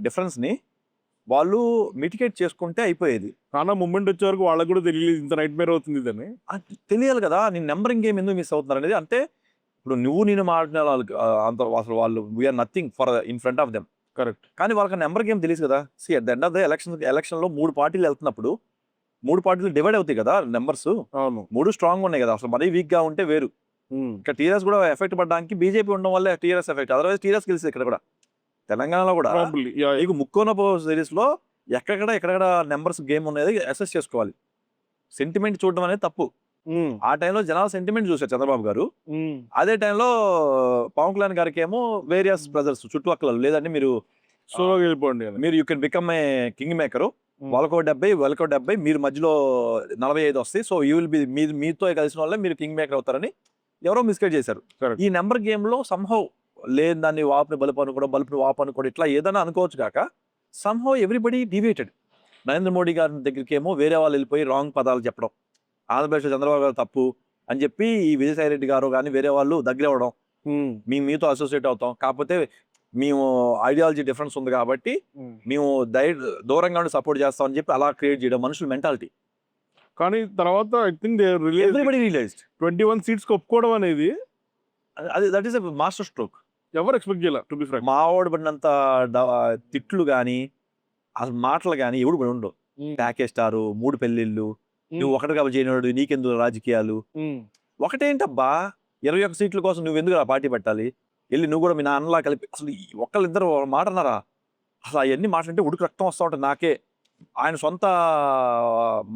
డిఫరెన్స్ని వాళ్ళు మిటికేట్ చేసుకుంటే అయిపోయేది. కానీ మూమెంట్ వచ్చే వరకు వాళ్ళకు కూడా తెలియదు ఇంత నైట్ మేర్ అవుతుంది ఇదని. తెలియాలి కదా, నేను నెంబరింగ్ గేమ్ ఎందుకు మిస్ అవుతున్నారు అనేది. అంటే ఇప్పుడు నేను మాట్లాడిన అంత అసలు వాళ్ళు we are nothing for in front of them. Correct. కానీ వాళ్ళకి నెంబర్ గేమ్ తెలియదు కదా. See at the end of the ఎలక్షన్లో 3 పార్టీలు వెళ్తున్నప్పుడు 3 పార్టీలు డివైడ్ అవుతాయి కదా నెంబర్స్. అవును, 3 స్ట్రాంగ్ ఉన్నాయి కదా, అసలు మరీ వీక్గా ఉంటే వేరు. ఇక్కడ టీఆర్ఎస్ కూడా ఎఫెక్ట్ పడడానికి బీజేపీ ఉండడం వల్ల టీఆర్ఎస్ ఎఫెక్ట్, అదర్వైజ్ టీఆర్ఎస్ గెలిచింది. ఇక్కడ కూడా తెలంగాణలో కూడా మీకు ముక్కోనపో సిరీస్లో ఎక్కడెక్కడ నెంబర్స్ గేమ్ అనేది అసెస్ చేసుకోవాలి. సెంటిమెంట్ చూడడం అనేది తప్పు. ఆ టైంలో జనాల సెంటిమెంట్ చూసారు చంద్రబాబు గారు. అదే టైంలో పవన్ కళ్యాణ్ గారికి ఏమో వేరియస్ బ్రదర్స్ చుట్టుపక్కల, లేదంటే మీరు సోలోగా వెళ్ళిపోండి, మీరు you can become a king maker, వాళ్ళకో 70 మీరు మధ్యలో 45 వస్తాయి, సో యూ విల్ బి మీతో కలిసిన వాళ్ళే మీరు కింగ్ మేకర్ అవుతారని ఎవరో మిస్గైడ్ చేశారు. ఈ నెంబర్ గేమ్లో సంహౌ లేని దాన్ని వాపుని బలుపు అనుకోవడం, బలుపుని వాపు అనుకోవడం, ఇట్లా ఏదైనా అనుకోవచ్చు కాక somehow everybody deviated. Narendra Modi గారి దగ్గరికి ఏమో వేరే వాళ్ళు వెళ్ళిపోయి రాంగ్ పదాలు చెప్పడం, ఆంధ్రప్రదేశ్లో చంద్రబాబు గారు తప్పు, అని చెప్పి ఈ విజయసాయి రెడ్డి గారు కానీ వేరే వాళ్ళు దగ్గర అవ్వడం, మీతో అసోసియేట్ అవుతాం, కాకపోతే మేము ఐడియాలజీ డిఫరెన్స్ ఉంది కాబట్టి మేము దూరంగా ఉండి సపోర్ట్ చేస్తాం అని చెప్పి అలా క్రియేట్ చేయడం మనుషుల మెంటాలిటీ. కానీ తర్వాత I think everybody realized 21 seats ఒప్పుకోవడం అనేది అది that is a master stroke. ఎవరు ఎక్స్పెక్ట్ చేయాలి టు బి ఫ్రాంక్. మావాడు పడినంత తిట్లు కానీ అసలు మాటలు కానీ ఎవడు పడి ఉండవు. ప్యాకేస్తారు, 3 పెళ్ళిళ్ళు, నువ్వు ఒకటి కాబట్టి చేయనివాడు, నీకెందుకు రాజకీయాలు, ఒకటేంటబ్బా 21 సీట్ల కోసం నువ్వు ఎందుకు ఆ పార్టీ పెట్టాలి, వెళ్ళి నువ్వు కూడా మీ నాన్నలా కలిపి, అసలు ఒకళ్ళిద్దరు మాట అన్నారా, అసలు అవన్నీ మాట్లాడితే ఉడుకు రక్తం వస్తూ ఉంటుంది నాకే. ఆయన సొంత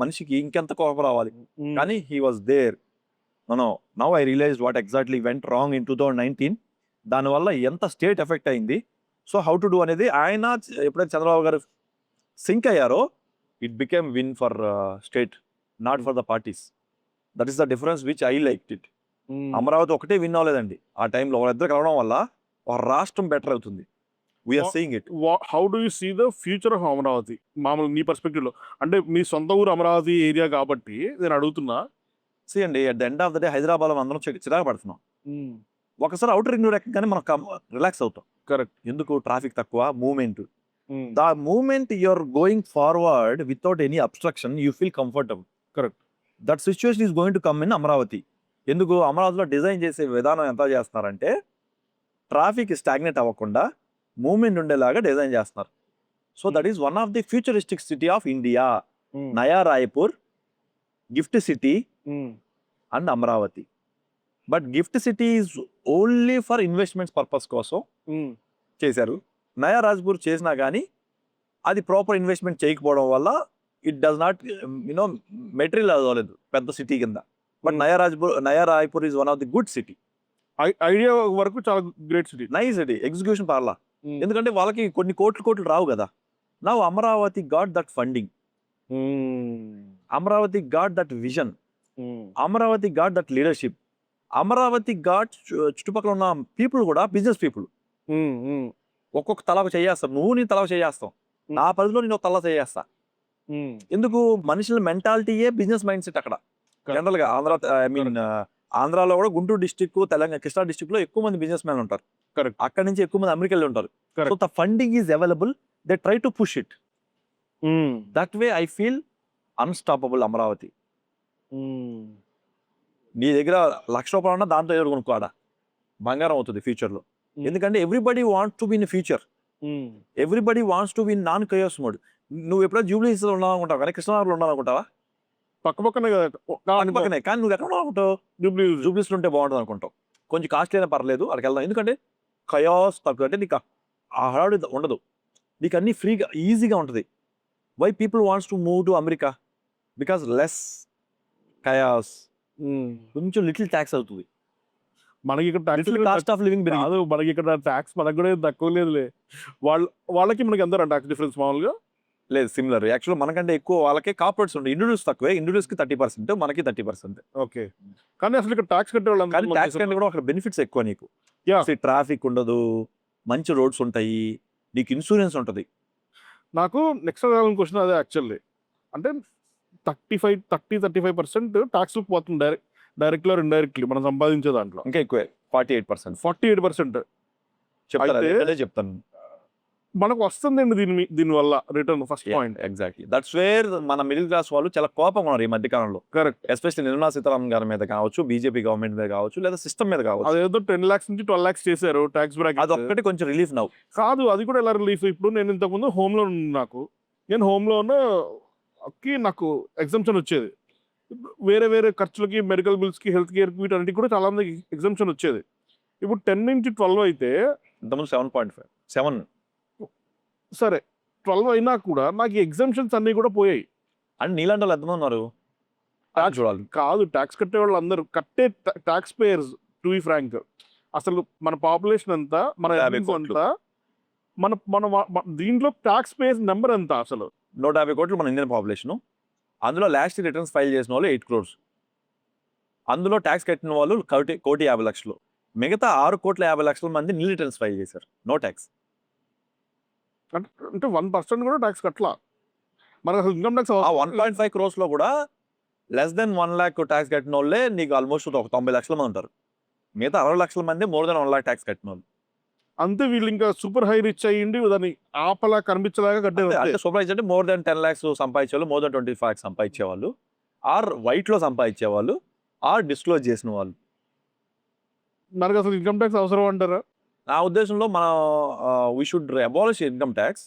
మనిషికి ఇంకెంత కోపం రావాలి. కానీ he was there. Now I realize what exactly went wrong in 2019. దానివల్ల ఎంత స్టేట్ ఎఫెక్ట్ అయింది. సో హౌ టు డూ అనేది ఆయన ఎప్పుడైతే చంద్రబాబు గారు సింక్ అయ్యారో it became win for state, not for the parties. That is the difference which I like it. Amaravati ఒకటే win అవ్వలేదండి ఆ టైంలో, వాళ్ళిద్దరు కలవడం వల్ల ఒక రాష్ట్రం బెటర్ అవుతుంది. We are seeing it. How do you see the future of Amaravati మామూలు నీ పర్స్పెక్టివ్ లో? అంటే మీ సొంత ఊరు అమరావతి ఏరియా కాబట్టి నేను అడుగుతున్నా. సీ అండి, at the end of the day Hyderabad అందరం చిరాకు పడుతున్నాం. ఒకసారి అవుటర్ రింగ్ రోడ్ ఎక్కగానే మనం రిలాక్స్ అవుతాం. కరెక్ట్. ఎందుకు? ట్రాఫిక్ తక్కువ, movement. The moment you're going forward without any obstruction, you feel comfortable. Correct. That situation is going to come in Amaravati. ఎందుకు? అమరావతిలో డిజైన్ చేసే విధానం ఎంత చేస్తున్నారంటే ట్రాఫిక్ స్టాగ్నేట్ అవ్వకుండా మూవ్మెంట్ ఉండేలాగా డిజైన్ చేస్తున్నారు. So that is one of the futuristic city of India. Naya Raipur, GIFT city and Amaravati. But GIFT city is only for investments purpose కోసం చేశారు. నయా రాజ్పూర్ చేసినా కానీ అది ప్రాపర్ ఇన్వెస్ట్మెంట్ చేయకపోవడం వల్ల ఇట్ డస్ నాట్ మెటీరియల్ అవ్వలేదు పెద్ద సిటీ కింద. But Naya Raipur is one of the good city. Idea వరకు చాలా great city, nice city. Execution పార్లా, ఎందుకంటే వాళ్ళకి కొన్ని కోట్లు రావు కదా. నా Amaravati got that funding, Amaravati got that vision, Amaravati got that leadership, Amaravati got చుట్టుపక్కల ఉన్న పీపుల్ కూడా బిజినెస్ పీపుల్. ఒక్కొక్క తలకు చేయేస్తాం, నువ్వు నీ తలకు చేయేస్తావు, నా పరిధిలో నేను తల చేయేస్తా. ఎందుకు? మనుషుల మెంటాలిటీయే బిజినెస్ మైండ్ సెట్ అక్కడ. జనరల్ గా ఆంధ్రాలో కూడా గుంటూరు డిస్టిక్, తెలంగాణ కృష్ణా డిస్టిక్ లో ఎక్కువ మంది బిజినెస్ మ్యాన్ ఉంటారు. కరెక్ట్. అక్కడ నుంచి ఎక్కువ మంది అమెరికాలో ఉంటారు. So the funding is available, they try to push it. That way I feel unstoppable Amaravati. నీ దగ్గర ₹1,00,000 ఉన్నా దాంతో ఎవరు కొనుక్కోడా బంగారం అవుతుంది ఫ్యూచర్ లో. ఎందుకంటే everybody wants to be in future, everybody wants to be in non KaiOS mode. నువ్వు ఎప్పుడైనా జూబ్లీస్ లో ఉన్నావు అనుకుంటావు కానీ కృష్ణనగర్లో ఉండాలనుకుంటావా? పక్కనే కదా, పక్కనే. కానీ నువ్వు ఎక్కడ ఉన్నావు? జూబ్లీస్ ఉంటే బాగుంటుంది అనుకుంటావు. కొంచెం కాస్ట్లీ అయినా పర్లేదు అక్కడికి వెళ్దాం, ఎందుకంటే కయాస్ తక్కువ, అంటే నీకు ఆ హడావుడి ఉండదు, నీకు అన్ని ఫ్రీగా ఈజీగా ఉంటుంది. Why people wants to move to America? Because less chaos, కొంచెం లిటిల్ ట్యాక్స్ అవుతుంది. మనకి ఇక్కడ కాస్ట్ ఆఫ్ లివింగ్ కాదు, మనకి ఇక్కడ ట్యాక్స్ మనకు కూడా తక్కువ లేదులే. వాళ్ళకి మనకి ఎంత ట్యాక్స్ డిఫరెన్స్ మామూలుగా లేదు, సిమిలర్. యాక్చువల్ మనకంటే ఎక్కువ వాళ్ళకే కార్పొరేట్స్ ఉంటాయి. ఇండివిజువల్స్ తక్కువే, ఇండివిజువల్స్ కి 30%, మనకి 30%. ఓకే. కానీ అసలు ఇక్కడ ట్యాక్స్ కట్టే కానీ ట్యాక్స్ కంటే కూడా అక్కడ బెనిఫిట్స్ ఎక్కువ. నీకు ట్రాఫిక్ ఉండదు, మంచి రోడ్స్ ఉంటాయి, నీకు ఇన్సూరెన్స్ ఉంటుంది. నాకు నెక్స్ట్ క్వశ్చన్ అదే యాక్చువల్లీ. అంటే 35% ట్యాక్స్ పోతుంది డైరెక్ట్లీ ఆర్ ఇండైరెక్ట్లీ మనం సంపాదించే దాంట్లో. ఇంకా ఎక్కువే, 48% చెప్తాను. మనకు వస్తుందండి దీనివల్ల return. First point exactly that's where మన మిడిల్ క్లాస్ వాళ్ళు చాలా కోపంగా ఉన్నారు ఈ మధ్య కాలంలో. కరెక్ట్. ఎస్పెషల్లీ నిర్మలా సీతారామన్ గారి మీద కావచ్చు, బీజేపీ గవర్నమెంట్ మీద కావచ్చు, లేదా సిస్టమ్ మీద కావచ్చు. అదేదో 10 lakhs నుంచి 12 lakhs చేశారు ట్యాక్స్ బ్రాకెట్. అది ఒక్కటి కొంచెం రిలీఫ్ నవ్వు కాదు, అది కూడా ఎలా రిలీఫ్? ఇప్పుడు నేను ఇంతకుముందు హోమ్ లోన్, నేను హోమ్ లోన్కి నాకు ఎగ్జంప్షన్ వచ్చేది. వేరే ఖర్చులకి, మెడికల్ బిల్స్కి, హెల్త్ కేర్కి, వీటన్నిటికి కూడా చాలా మందికి ఎగ్జంప్షన్ వచ్చేది. ఇప్పుడు 10 నుంచి 12 అయితే, ఇంతకుముందు 7.5 సరే 12 అయినా కూడా నాకు ఎగ్జంప్షన్స్ అన్ని కూడా పోయాయి. అండ్ నీలాంటి వాళ్ళు ఎంతమంది ఉన్నారు చూడాలి. కాదు, ట్యాక్స్ కట్టే వాళ్ళు అందరూ కట్టే tax payers. To be frank, అసలు మన పాపులేషన్ ఎంత, మన ఎర్నింగ్స్ ఎంత, మన దీంట్లో ట్యాక్స్ పేయర్స్ నెంబర్ ఎంత? అసలు 150 కోట్లు మన ఇండియన్ పాపులేషన్. అందులో లాస్ట్ రిటర్న్స్ ఫైల్ చేసిన వాళ్ళు 8 crores. అందులో ట్యాక్స్ కట్టిన వాళ్ళు 1,50,00,000. మిగతా 6,50,00,000 మంది నిల్ రిటర్న్స్ ఫైల్ చేశారు, నో ట్యాక్స్. అంటే 1% కూడా ట్యాక్స్ కట్టలా. మనకు అసలు ఇన్కమ్ ట్యాక్స్ 1.5 crores లో కూడా లెస్ దెన్ 1 lakh ట్యాక్స్ కట్టిన వాళ్ళే నీకు ఆల్మోస్ట్ ఒక 90 లక్షల మంది ఉంటారు. మిగతా 60 లక్షల మంది మోర్ దెన్ 1 lakh ట్యాక్స్ కట్టిన వాళ్ళు. అంతే వీళ్ళు ఇంకా సూపర్ హై రిచ్ అయ్యిండి దాన్ని ఆపలా కనిపించలాగా కట్టారు. అంటే సూపర్వైజ్ అంటే మోర్ దెన్ 10 lakhs సంపాదించేవాళ్ళు, మోర్ దెన్ 25 lakhs సంపాదించేవాళ్ళు, ఆర్ వైట్లో సంపాదించేవాళ్ళు, ఆర్ డిస్క్లోజ్ చేసిన వాళ్ళు. మనకు అసలు ఇన్కమ్ ట్యాక్స్ అవసరం అంటారా? నా ఉద్దేశంలో మనం we should abolish income tax.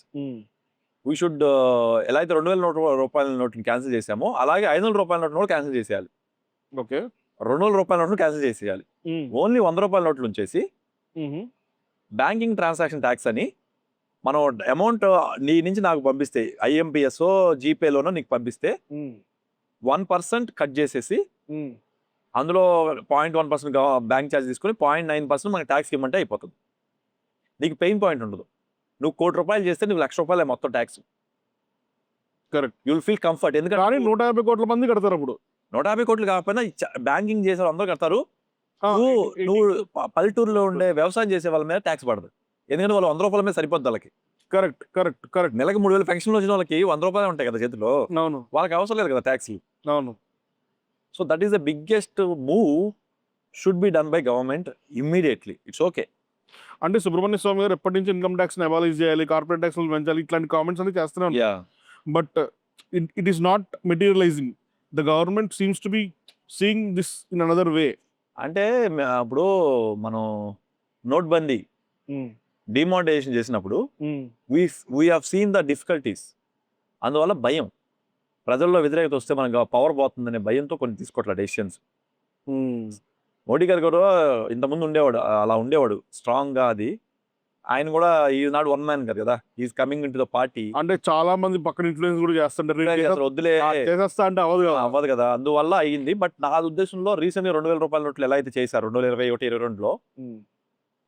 We should ఎలా అయితే 2,000 రూపాయల నోట్ని క్యాన్సిల్ చేసామో అలాగే 500 రూపాయల నోట్ను కూడా క్యాన్సిల్ చేసేయాలి. ఓకే. 200 రూపాయల నోట్ను క్యాన్సిల్ చేసేయాలి. ఓన్లీ 100 రూపాయల నోట్లు ఉంచేసి బ్యాంకింగ్ ట్రాన్సాక్షన్ ట్యాక్స్ అని మనం అమౌంట్ నీ నుంచి నాకు పంపిస్తే IMPS జీపేలోనో నీకు పంపిస్తే 1% కట్ చేసేసి అందులో 0.1% బ్యాంక్ ఛార్జ్ తీసుకుని 0.9% మనకి ట్యాక్స్ ఇవ్వమంటే అయిపోతుంది. నీకు పెయిన్ పాయింట్ ఉండదు. నువ్వు 1 కోటి రూపాయలు చేస్తే నువ్వు 1,00,000 రూపాయలే మొత్తం tax. Correct. You will feel comfort. ఎందుకంటే కానీ 150 కోట్ల మంది కడతారు అప్పుడు. 150 కోట్లు కాకపోయినా బ్యాంకింగ్ చేసే అందరూ కడతారు. నువ్వు పల్లెటూరులో ఉండే వ్యవసాయం చేసే వాళ్ళ మీద ట్యాక్స్ పడదు. ఎందుకంటే వాళ్ళు 100 రూపాయల మీద సరిపోద్ది వాళ్ళకి. Correct correct correct. నెలకి 3,000 పెన్షన్లు వచ్చిన వాళ్ళకి 100 రూపాయలు ఉంటాయి కదా చేతిలో. అవును వాళ్ళకి అవసరం లేదు కదా ట్యాక్స్. అవును. So that is the biggest move should be done by government immediately. It's okay. అంటే సుబ్రహ్మణ్య స్వామి గారు ఎప్పటి నుంచి ఇన్కమ్ ట్యాక్స్ అబాలిష్ చేయాలి, కార్పొరేట్ ట్యాక్స్ పెంచాలి, ఇట్లాంటి కామెంట్స్ అన్ని చేస్తున్నాను. But it is not materialising. The government seems to be seeing this in another way. అంటే ఇప్పుడు మనం నోట్బందీ డిమానిటైజేషన్ చేసినప్పుడు we have seen the difficulties. అందువల్ల భయం, ప్రజల్లో వ్యతిరేకత వస్తే మనకు పవర్ పోతుందనే భయంతో కొన్ని తీసుకోవట్లే డెసిషన్స్. మోడీ గారు కూడా ఇంతకుముందు ఉండేవాడు, అలా ఉండేవాడు స్ట్రాంగ్గా. అది ఆయన కూడా ఈనాడు వన్ మ్యాన్ గారు కదా, is coming in to the party. అంటే చాలా మంది పక్కన ఇన్ఫ్లుయెన్స్ కూడా చేస్తుంటారు. వద్దులే చేసేస్తా అంటే అవ్వదు కదా, అందువల్ల అయ్యింది. బట్ నా ఉద్దేశంలో రీసెంట్గా 2,000 రూపాయల నోట్లు ఎలా అయితే చేశారు 2021-22లో,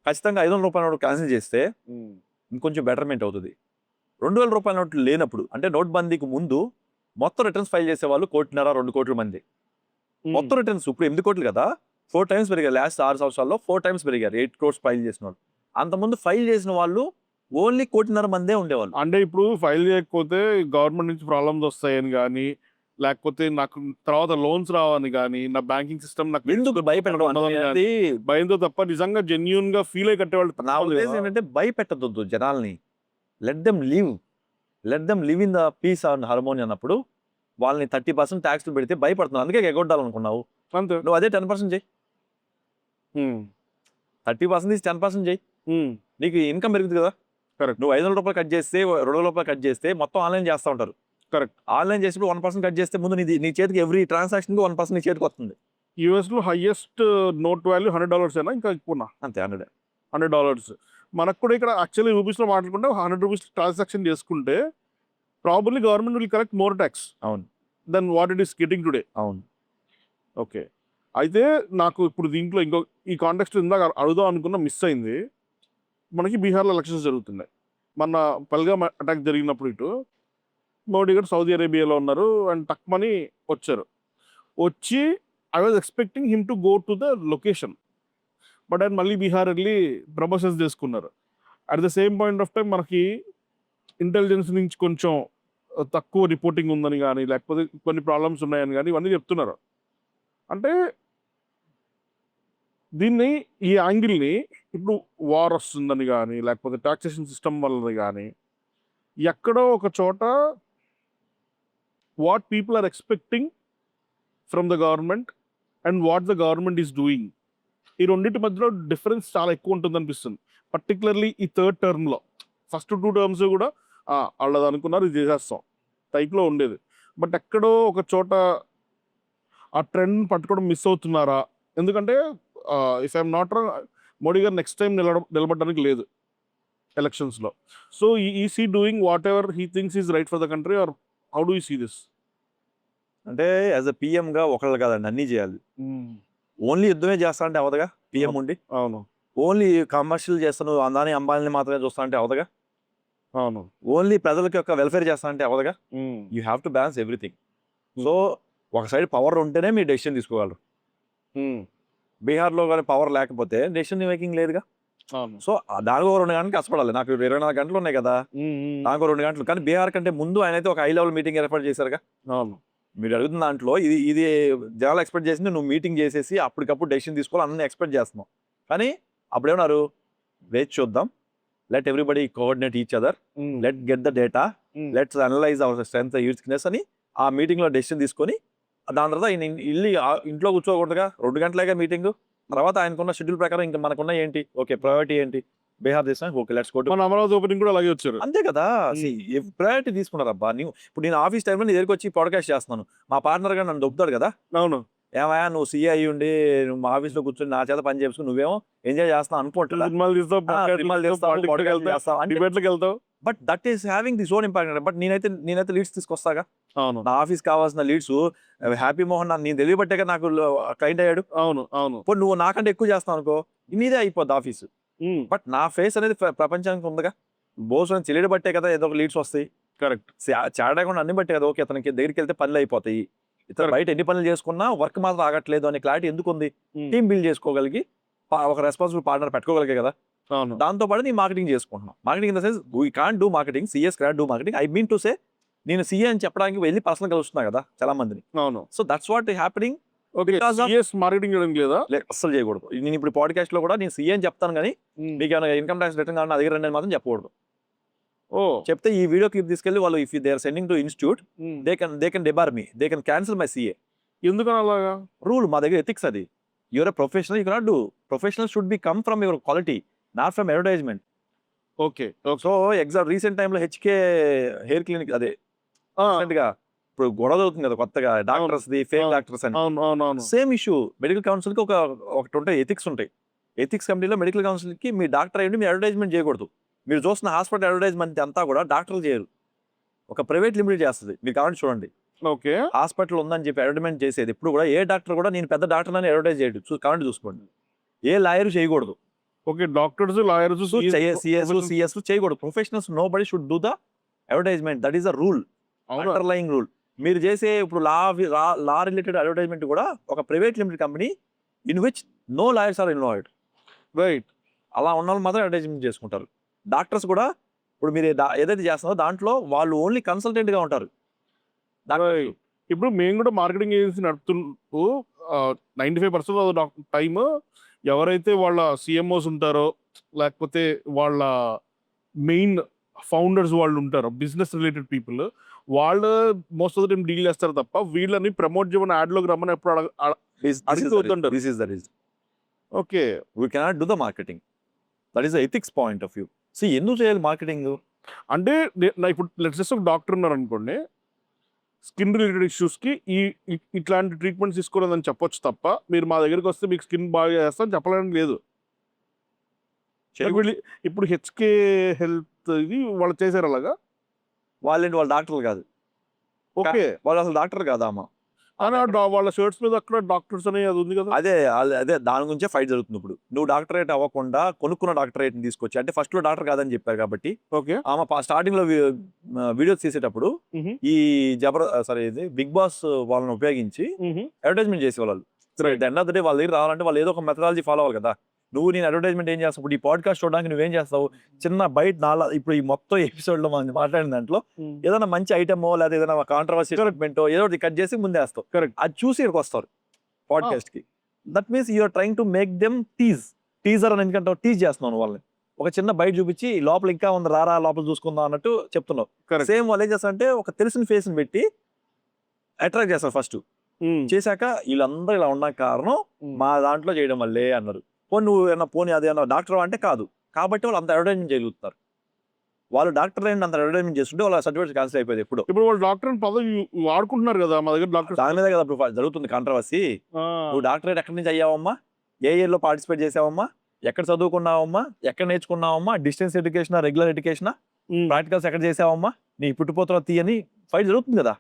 ఖచ్చితంగా 500 రూపాయల నోట్లు క్యాన్సిల్ చేస్తే ఇంకొంచెం బెటర్మెంట్ అవుతుంది. 2,000 రూపాయల నోట్లు లేనప్పుడు, అంటే నోట్ బందీకి ముందు మొత్తం రిటర్న్స్ ఫైల్ చేసే వాళ్ళు 1.5-2 కోట్ల మంది. మొత్తం రిటర్న్స్ ఇప్పుడు 8 కోట్లు కదా, 4 times పెరిగారు. లాస్ట్ 6 సంవత్సరాల్లో 4 times పెరిగారు 8 crores ఫైల్ చేసిన వాళ్ళు. అంతకుముందు ఫైల్ చేసిన వాళ్ళు ఓన్లీ 1.5 మందే ఉండేవాళ్ళు. అంటే ఇప్పుడు ఫైల్ చేయకపోతే గవర్నమెంట్ నుంచి ప్రాబ్లమ్స్ వస్తాయని కానీ, లేకపోతే నాకు తర్వాత లోన్స్ రావని కానీ, నా బ్యాంకింగ్ సిస్టమ్ నాకు ఎందుకు భయపెట్టడం అనేది భయంతో తప్ప నిజంగా జెన్యూన్ గా ఫీల్ అయ్యి కట్టేవాళ్ళు. నా ఉద్దేశం ఏంటంటే భయపెట్టద్దు జనాల్ని. Let them live in the peace and harmony అన్నప్పుడు వాళ్ళని 30% ట్యాక్స్లు పెడితే భయపడుతున్నావు. అందుకే ఎగొట్టాలనుకున్నావు. అంతే. నువ్వు అదే 10% చేయి. 30% తీసి 10% చేయి. నీకు ఇన్కమ్ పెరుగుతుంది కదా. కరెక్ట్. నువ్వు 500 రూపాయలు కట్ చేస్తే 200 రూపాయలు కట్ చేస్తే మొత్తం ఆన్లైన్ చేస్తూ ఉంటారు. కరెక్ట్. ఆన్లైన్ చేసినప్పుడు 1% కట్ చేస్తే ముందు నీ చేతికి ఎవ్రీ ట్రాన్సాక్షన్ 1% నీ చేతికి వస్తుంది. US లో హైయెస్ట్ నోట్ వాల్యూ $100 అయినా ఇంకా ఎక్కువ. అంతే, $100. మనకు కూడా ఇక్కడ యాక్చువల్లీ రూపీస్లో మాట్లాడుకుంటే $100 ట్రాన్సాక్షన్ చేసుకుంటే probably government will collect more tax. అవును. Then what it is getting today. అవును. ఓకే. అయితే నాకు ఇప్పుడు దీంట్లో ఈ కాంటెక్స్ట్ ఇందాక అడుగుదాం అనుకున్న మిస్ అయింది. మనకి బీహార్లో ఎలక్షన్స్ జరుగుతున్నాయి. మన పల్గామ్ అటాక్ జరిగినప్పుడు ఇటు మోడీ గారు సౌదీ అరేబియాలో ఉన్నారు అండ్ టక్మని వచ్చి I was expecting him to go to the location. But ఆయన మళ్ళీ బీహార్ వెళ్ళి ప్రమోషన్స్ చేసుకున్నారు. At the same point of time మనకి ఇంటెలిజెన్స్ నుంచి కొంచెం తక్కువ రిపోర్టింగ్ ఉందని కానీ, లేకపోతే కొన్ని ప్రాబ్లమ్స్ ఉన్నాయని కానీ ఇవన్నీ చెప్తున్నారు. అంటే దీన్ని ఈ యాంగిల్ని ఇప్పుడు వార్ వస్తుందని కానీ, లేకపోతే టాక్సేషన్ సిస్టమ్ వల్ల కానీ, ఎక్కడో ఒక చోట what people are expecting from the government and what the government is doing, ఈ రెండింటి మధ్యలో డిఫరెన్స్ చాలా ఎక్కువ ఉంటుంది అనిపిస్తుంది. పర్టికులర్లీ ఈ థర్డ్ టర్మ్లో. ఫస్ట్ 2 terms కూడా వాళ్ళది అనుకున్నారు ఇది చేసేస్తాం టైప్లో ఉండేది. బట్ ఎక్కడో ఒక చోట ఆ ట్రెండ్ పట్టుకోవడం మిస్ అవుతున్నారా? ఎందుకంటే if I'm not wrong Modi garu next time నిలబడడానికి లేదు ఎలక్షన్స్లో. So he's doing whatever he thinks is right for the country, or how do you see this? అంటే యాజ్ అ పిఎంగా ఒకళ్ళు కాదండి, అన్నీ చేయాలి. ఓన్లీ యుద్ధమే చేస్తా అంటే అవదుగా పిఎం ఉండి. అవును. ఓన్లీ కమర్షియల్ చేస్తాను అందాని అంబానీ మాత్రమే చూస్తా అంటే అవదుగా. అవును. ఓన్లీ ప్రజలకి యొక్క వెల్ఫేర్ చేస్తా అంటే అవదుగా. You have to balance everything. So ఒక సైడ్ పవర్ ఉంటేనే మీరు డెసిషన్ తీసుకోగలరు. బీహార్లో కానీ పవర్ లేకపోతే డెసిషన్ మేకింగ్ లేదుగా. సో దానికో 2 గంటలు కష్టపడాలి. నాకు 24 గంటలు ఉన్నాయి కదా, దానికో 2 గంటలు. కానీ బీహార్ కంటే ముందు ఆయన అయితే ఒక హై లెవెల్ మీటింగ్ ఏర్పాటు చేశారుగా. అవును. మీరు అడుగుతున్న దాంట్లో ఇది జనాలు ఎక్స్పెక్ట్ చేసింది నువ్వు మీటింగ్ చేసేసి అప్పటికప్పుడు డెసిషన్ తీసుకోవాలి అన్నీ ఎక్స్పెక్ట్ చేస్తున్నావు. కానీ అప్పుడేమన్నారు, వేచి చూద్దాం, let everybody coordinate each other, let get the data, let's analyse our strength weakness అని ఆ మీటింగ్లో డెసిషన్ తీసుకొని దాని తర్వాత ఆయన ఇంట్లో కూర్చోకూడదుగా, 2 గంటలేగా మీటింగ్. తర్వాత ఆయనకున్న షెడ్యూల్ ప్రకారం ఇంకా మనకున్న ఏంటి, ఓకే ప్రయారిటీ ఏంటి, బీహార్ దేశం, ఓకే లెట్స్ గో టు మన అమరావతి ఓపెనింగ్ కూడా అలాగే వచ్చారు. అంతే కదా. ప్రయారిటీ తీసుకున్నారు అబ్బా. ఇప్పుడు నేను ఆఫీస్ టైంలో నీ దగ్గరికి వచ్చి పాడ్కాస్ట్ చేస్తున్నాను, మా పార్ట్నర్ గా నన్ను దొబ్బుతాడు కదా, అవును, ఏమయ్యా నువ్వు సీఏ అయ్యి ఉండి నువ్వు మా ఆఫీస్లో కూర్చొని నా చేత పని చేసుకుని నువ్వేమో ఎంజాయ్ చేస్తావు అనుకుంటున్నా, సినిమాలు తీస్తావు, డిబేట్లకు వెళ్తావు. But that is having the own impact. But నేనైతే లీడ్స్ తీసుకొస్తాగా. అవును నా ఆఫీస్ కావాల్సిన లీడ్స్ హ్యాపీ మోహన్ నేను తెలియబట్టే నాకు క్లయింట్ అయ్యాడు. అవును అవును. ఇప్పుడు నువ్వు నాకంటే ఎక్కువ చేస్తావు అనుకో, నీదే అయిపోద్ది ఆఫీసు. బట్ నా ఫేస్ అనేది ప్రపంచానికి ఉందిగా. బోస్ అని తెలియడం బట్టే కదా ఏదో ఒక లీడ్స్ వస్తాయి. కరెక్ట్. చాడకుండా అన్ని బట్టే కదా. ఓకే అతనికి దగ్గరికి వెళ్తే పనులు అయిపోతాయి, ఇతను బయట ఎన్ని పనులు చేసుకున్నా వర్క్ మాత్రం ఆగట్లేదు అనే క్లారిటీ ఎందుకు ఉంది. టీమ్ బిల్డ్ చేసుకోగలిగి ఒక రెస్పాన్సిబుల్ పార్ట్నర్ పెట్టుకోగలిగే కదా. అవును. దాంతో పాటు నీ మార్కెటింగ్ చేసుకుంటున్నాం. Marketing in the sense we can't do marketing, CS can do marketing. I mean to say నేను సిఏ అని చెప్పడానికి వెళ్ళి పర్సనల్ కలుస్తున్నా కదా చాలా మందిని. అవును. So that's what happening. Marketing చేయడం లేదా, అస్సలు చేయకూడదు. నేను ఇప్పుడు పాడ్కాస్ట్ లో కూడా నేను సీఏ అని చెప్తాను కానీ మీకు ఏమైనా ఇన్కమ్ ట్యాక్స్ రిటర్న్ కావాలని అడిగి రండి అని మాత్రం చెప్పకూడదు. చెప్తే ఈ వీడియో క్లిప్ తీసుకెళ్ళి వాళ్ళు if they are sending to institute they can debar me, they can cancel my CA. ఎందుకని అలాగా? రూల్ మా దగ్గర ఎథిక్స్ అది. Your a professional, you cannot do. Professional should B come from your quality, not from advertisement. Okay. So exam recent టైంలో HK hair clinic అదే గా ఇప్పుడు గొడవ అవుతుంది కదా కొత్తగా, డాక్టర్స్ ది ఫేక్ డాక్టర్స్ అని. Same issue. మెడికల్ కౌన్సిల్ కి ఒకటి ఉంటాయి, ఎథిక్స్ ఉంటాయి. ఎథిక్స్ కమిటీలో మెడికల్ కౌన్సిల్ కి మీ డాక్టర్ అయ్యండి మీరు అడ్వర్టైజ్మెంట్ చేయకూడదు. మీరు చూస్తున్న హాస్పిటల్ అడ్వర్టైజ్మెంట్ అంతా కూడా డాక్టర్లు చేయరు, ఒక ప్రైవేట్ లిమిటెడ్ చేస్తుంది. మీరు కావాలంటే చూడండి. ఓకే. హాస్పిటల్ ఉందని చెప్పి అడ్వర్టైజ్మెంట్ చేసేది ఇప్పుడు కూడా ఏ డాక్టర్ కూడా నేను పెద్ద డాక్టర్ అని అడ్వర్టైజ్ చేయడు. కావాలంటే చూసుకోండి. ఏ లాయర్ చేయకూడదు. ఓకే. డాక్టర్స్, లాయర్స్, సిఎస్ చేయకూడదు. Professionals nobody should do the advertisement. That is the rule, underlying rule. మీరు చేసే ఇప్పుడు లా రిలేటెడ్ అడ్వర్టైజ్మెంట్ కూడా ఒక private limited company in which no lawyers are involved. Right. అలా ఉన్న వాళ్ళు మాత్రం అడ్వర్టైజ్మెంట్ చేసుకుంటారు. డాక్టర్స్ కూడా ఇప్పుడు మీరు ఏదైతే చేస్తున్నారో దాంట్లో వాళ్ళు ఓన్లీ కన్సల్టెంట్ గా ఉంటారు. ఇప్పుడు మేము కూడా మార్కెటింగ్ ఏజెన్సీ నడుపుతూ 95% టైమ్ ఎవరైతే వాళ్ళ సిఎంఓస్ ఉంటారో లేకపోతే వాళ్ళ మెయిన్ ఫౌండర్స్ వాళ్ళు ఉంటారో, బిజినెస్ రిలేటెడ్ పీపుల్, వాళ్ళు most of the time deal చేస్తారు తప్ప వీళ్ళని ప్రమోట్ చేయమని యాడ్లోకి రమ్మని ఎప్పుడు అడుగుతుంటారు. Okay. We cannot do the marketing. That is the ethics point of view. See ఎందుకు చేయాలి మార్కెటింగ్ అంటే ఇప్పుడు లెట్స్ ఒక డాక్టర్ ఉన్నారు అనుకోండి, స్కిన్ రిలేటెడ్ ఇష్యూస్కి ఇట్లాంటి ట్రీట్మెంట్స్ తీసుకోలేదని చెప్పొచ్చు తప్ప మీరు మా దగ్గరికి వస్తే మీకు స్కిన్ బాగా చేస్తా అని చెప్పడానికి లేదు. ఇప్పుడు హెచ్కే హెల్త్ ఇది వాళ్ళు చేశారు అలాగా. వాళ్ళేంటి, వాళ్ళు డాక్టర్లు కాదు. ఓకే. వాళ్ళు అసలు డాక్టర్ కాదా అమ్మ. వాళ్ళ షర్ట్స్ మీద అక్కడ డాక్టర్స్ అనే అది ఉంది కదా. అదే దాని గురించే ఫైట్ జరుగుతుంది. ఇప్పుడు నువ్వు డాక్టరేట్ అవ్వకుండా కొనుక్కున్న డాక్టరేట్ తీసుకొచ్చి, అంటే ఫస్ట్ లో డాక్టర్ కాదని చెప్పారు కాబట్టి ఓకే ఆమె స్టార్టింగ్ లో వీడియోస్ తీసేటప్పుడు ఈ ఇది బిగ్ బాస్ వాళ్ళని ఉపయోగించి అడ్వర్టైజ్మెంట్ చేసేవాళ్ళు. ఎండ్ ఆఫ్ ద డే వాళ్ళ దగ్గర రావాలంటే వాళ్ళు ఏదో ఒక మెథడాలజీ ఫాలో అవ్వాలి కదా. నువ్వు నేను అడ్వర్టైజ్మెంట్ ఏం చేస్తావు? ఇప్పుడు ఈ పాడ్కాస్ట్ చూడడానికి నువ్వేం చేస్తావు? చిన్న బయట ఇప్పుడు ఈ మొత్తం ఎపిసోడ్ లో మనం మాట్లాడిన దాంట్లో ఏదైనా మంచి ఐటమో లేదా ఏదైనా కాంట్రవర్సీ డెవలప్మెంటో ఏదో ఒకటి కట్ చేసి ముందే వేస్తావు. కరెక్ట్. అది చూసి ఇక్కడికి వస్తారు పాడ్కాస్ట్ కి. That means you're trying to make them teaser అని ఎందుకంటే టీజ్ చేస్తున్నావు వాళ్ళని. ఒక చిన్న బయట చూపించి లోపల ఇంకా ఉంది రారా లోపల చూసుకుందాం అన్నట్టు చెప్తున్నావు. సేమ్ వాళ్ళు ఏం చేస్తారంటే ఒక తెలిసిన ఫేస్ ని పెట్టి అట్రాక్ట్ చేస్తారు ఫస్ట్. చేశాక వీళ్ళందరూ ఇలా ఉన్న కారణం మా దాంట్లో చేయడం వల్లే అన్నారు. పోనీ అదేమన్నా డాక్టర్ అంటే కాదు కాబట్టి వాళ్ళు అంత అడ్వర్టైజ్మెంట్ చేయగలుగుతారు. వాళ్ళు డాక్టర్ అంత అడ్వర్టైజ్మెంట్ చేస్తుంటే వాళ్ళ సర్టిఫికేట్ క్యాన్సిల్ అయిపోయింది. ఇప్పుడు వాళ్ళు డాక్టర్ పదవి వాడుకుంటున్నారు కదా మా దగ్గర. డాక్టర్ దాని మీద కదా ఇప్పుడు జరుగుతుంది కాంట్రవర్సీ. నువ్వు డాక్టరేట్ ఎక్కడి నుంచి అయ్యావమ్మా, ఏ ఇయర్లో పార్టిసిపేట్ చేసావమ్మా, ఎక్కడ చదువుకున్నావమ్మా, ఎక్కడ నేర్చుకున్నావమ్మా, డిస్టెన్స్ ఎడ్యుకేషనా, రెగ్యులర్ ఎడ్యుకేషనా, ప్రాక్టికల్స్ ఎక్కడ చేసావమ్మా, నీ పుట్టుపోతున్న తీయని ఫైట్ జరుగుతుంది కదా.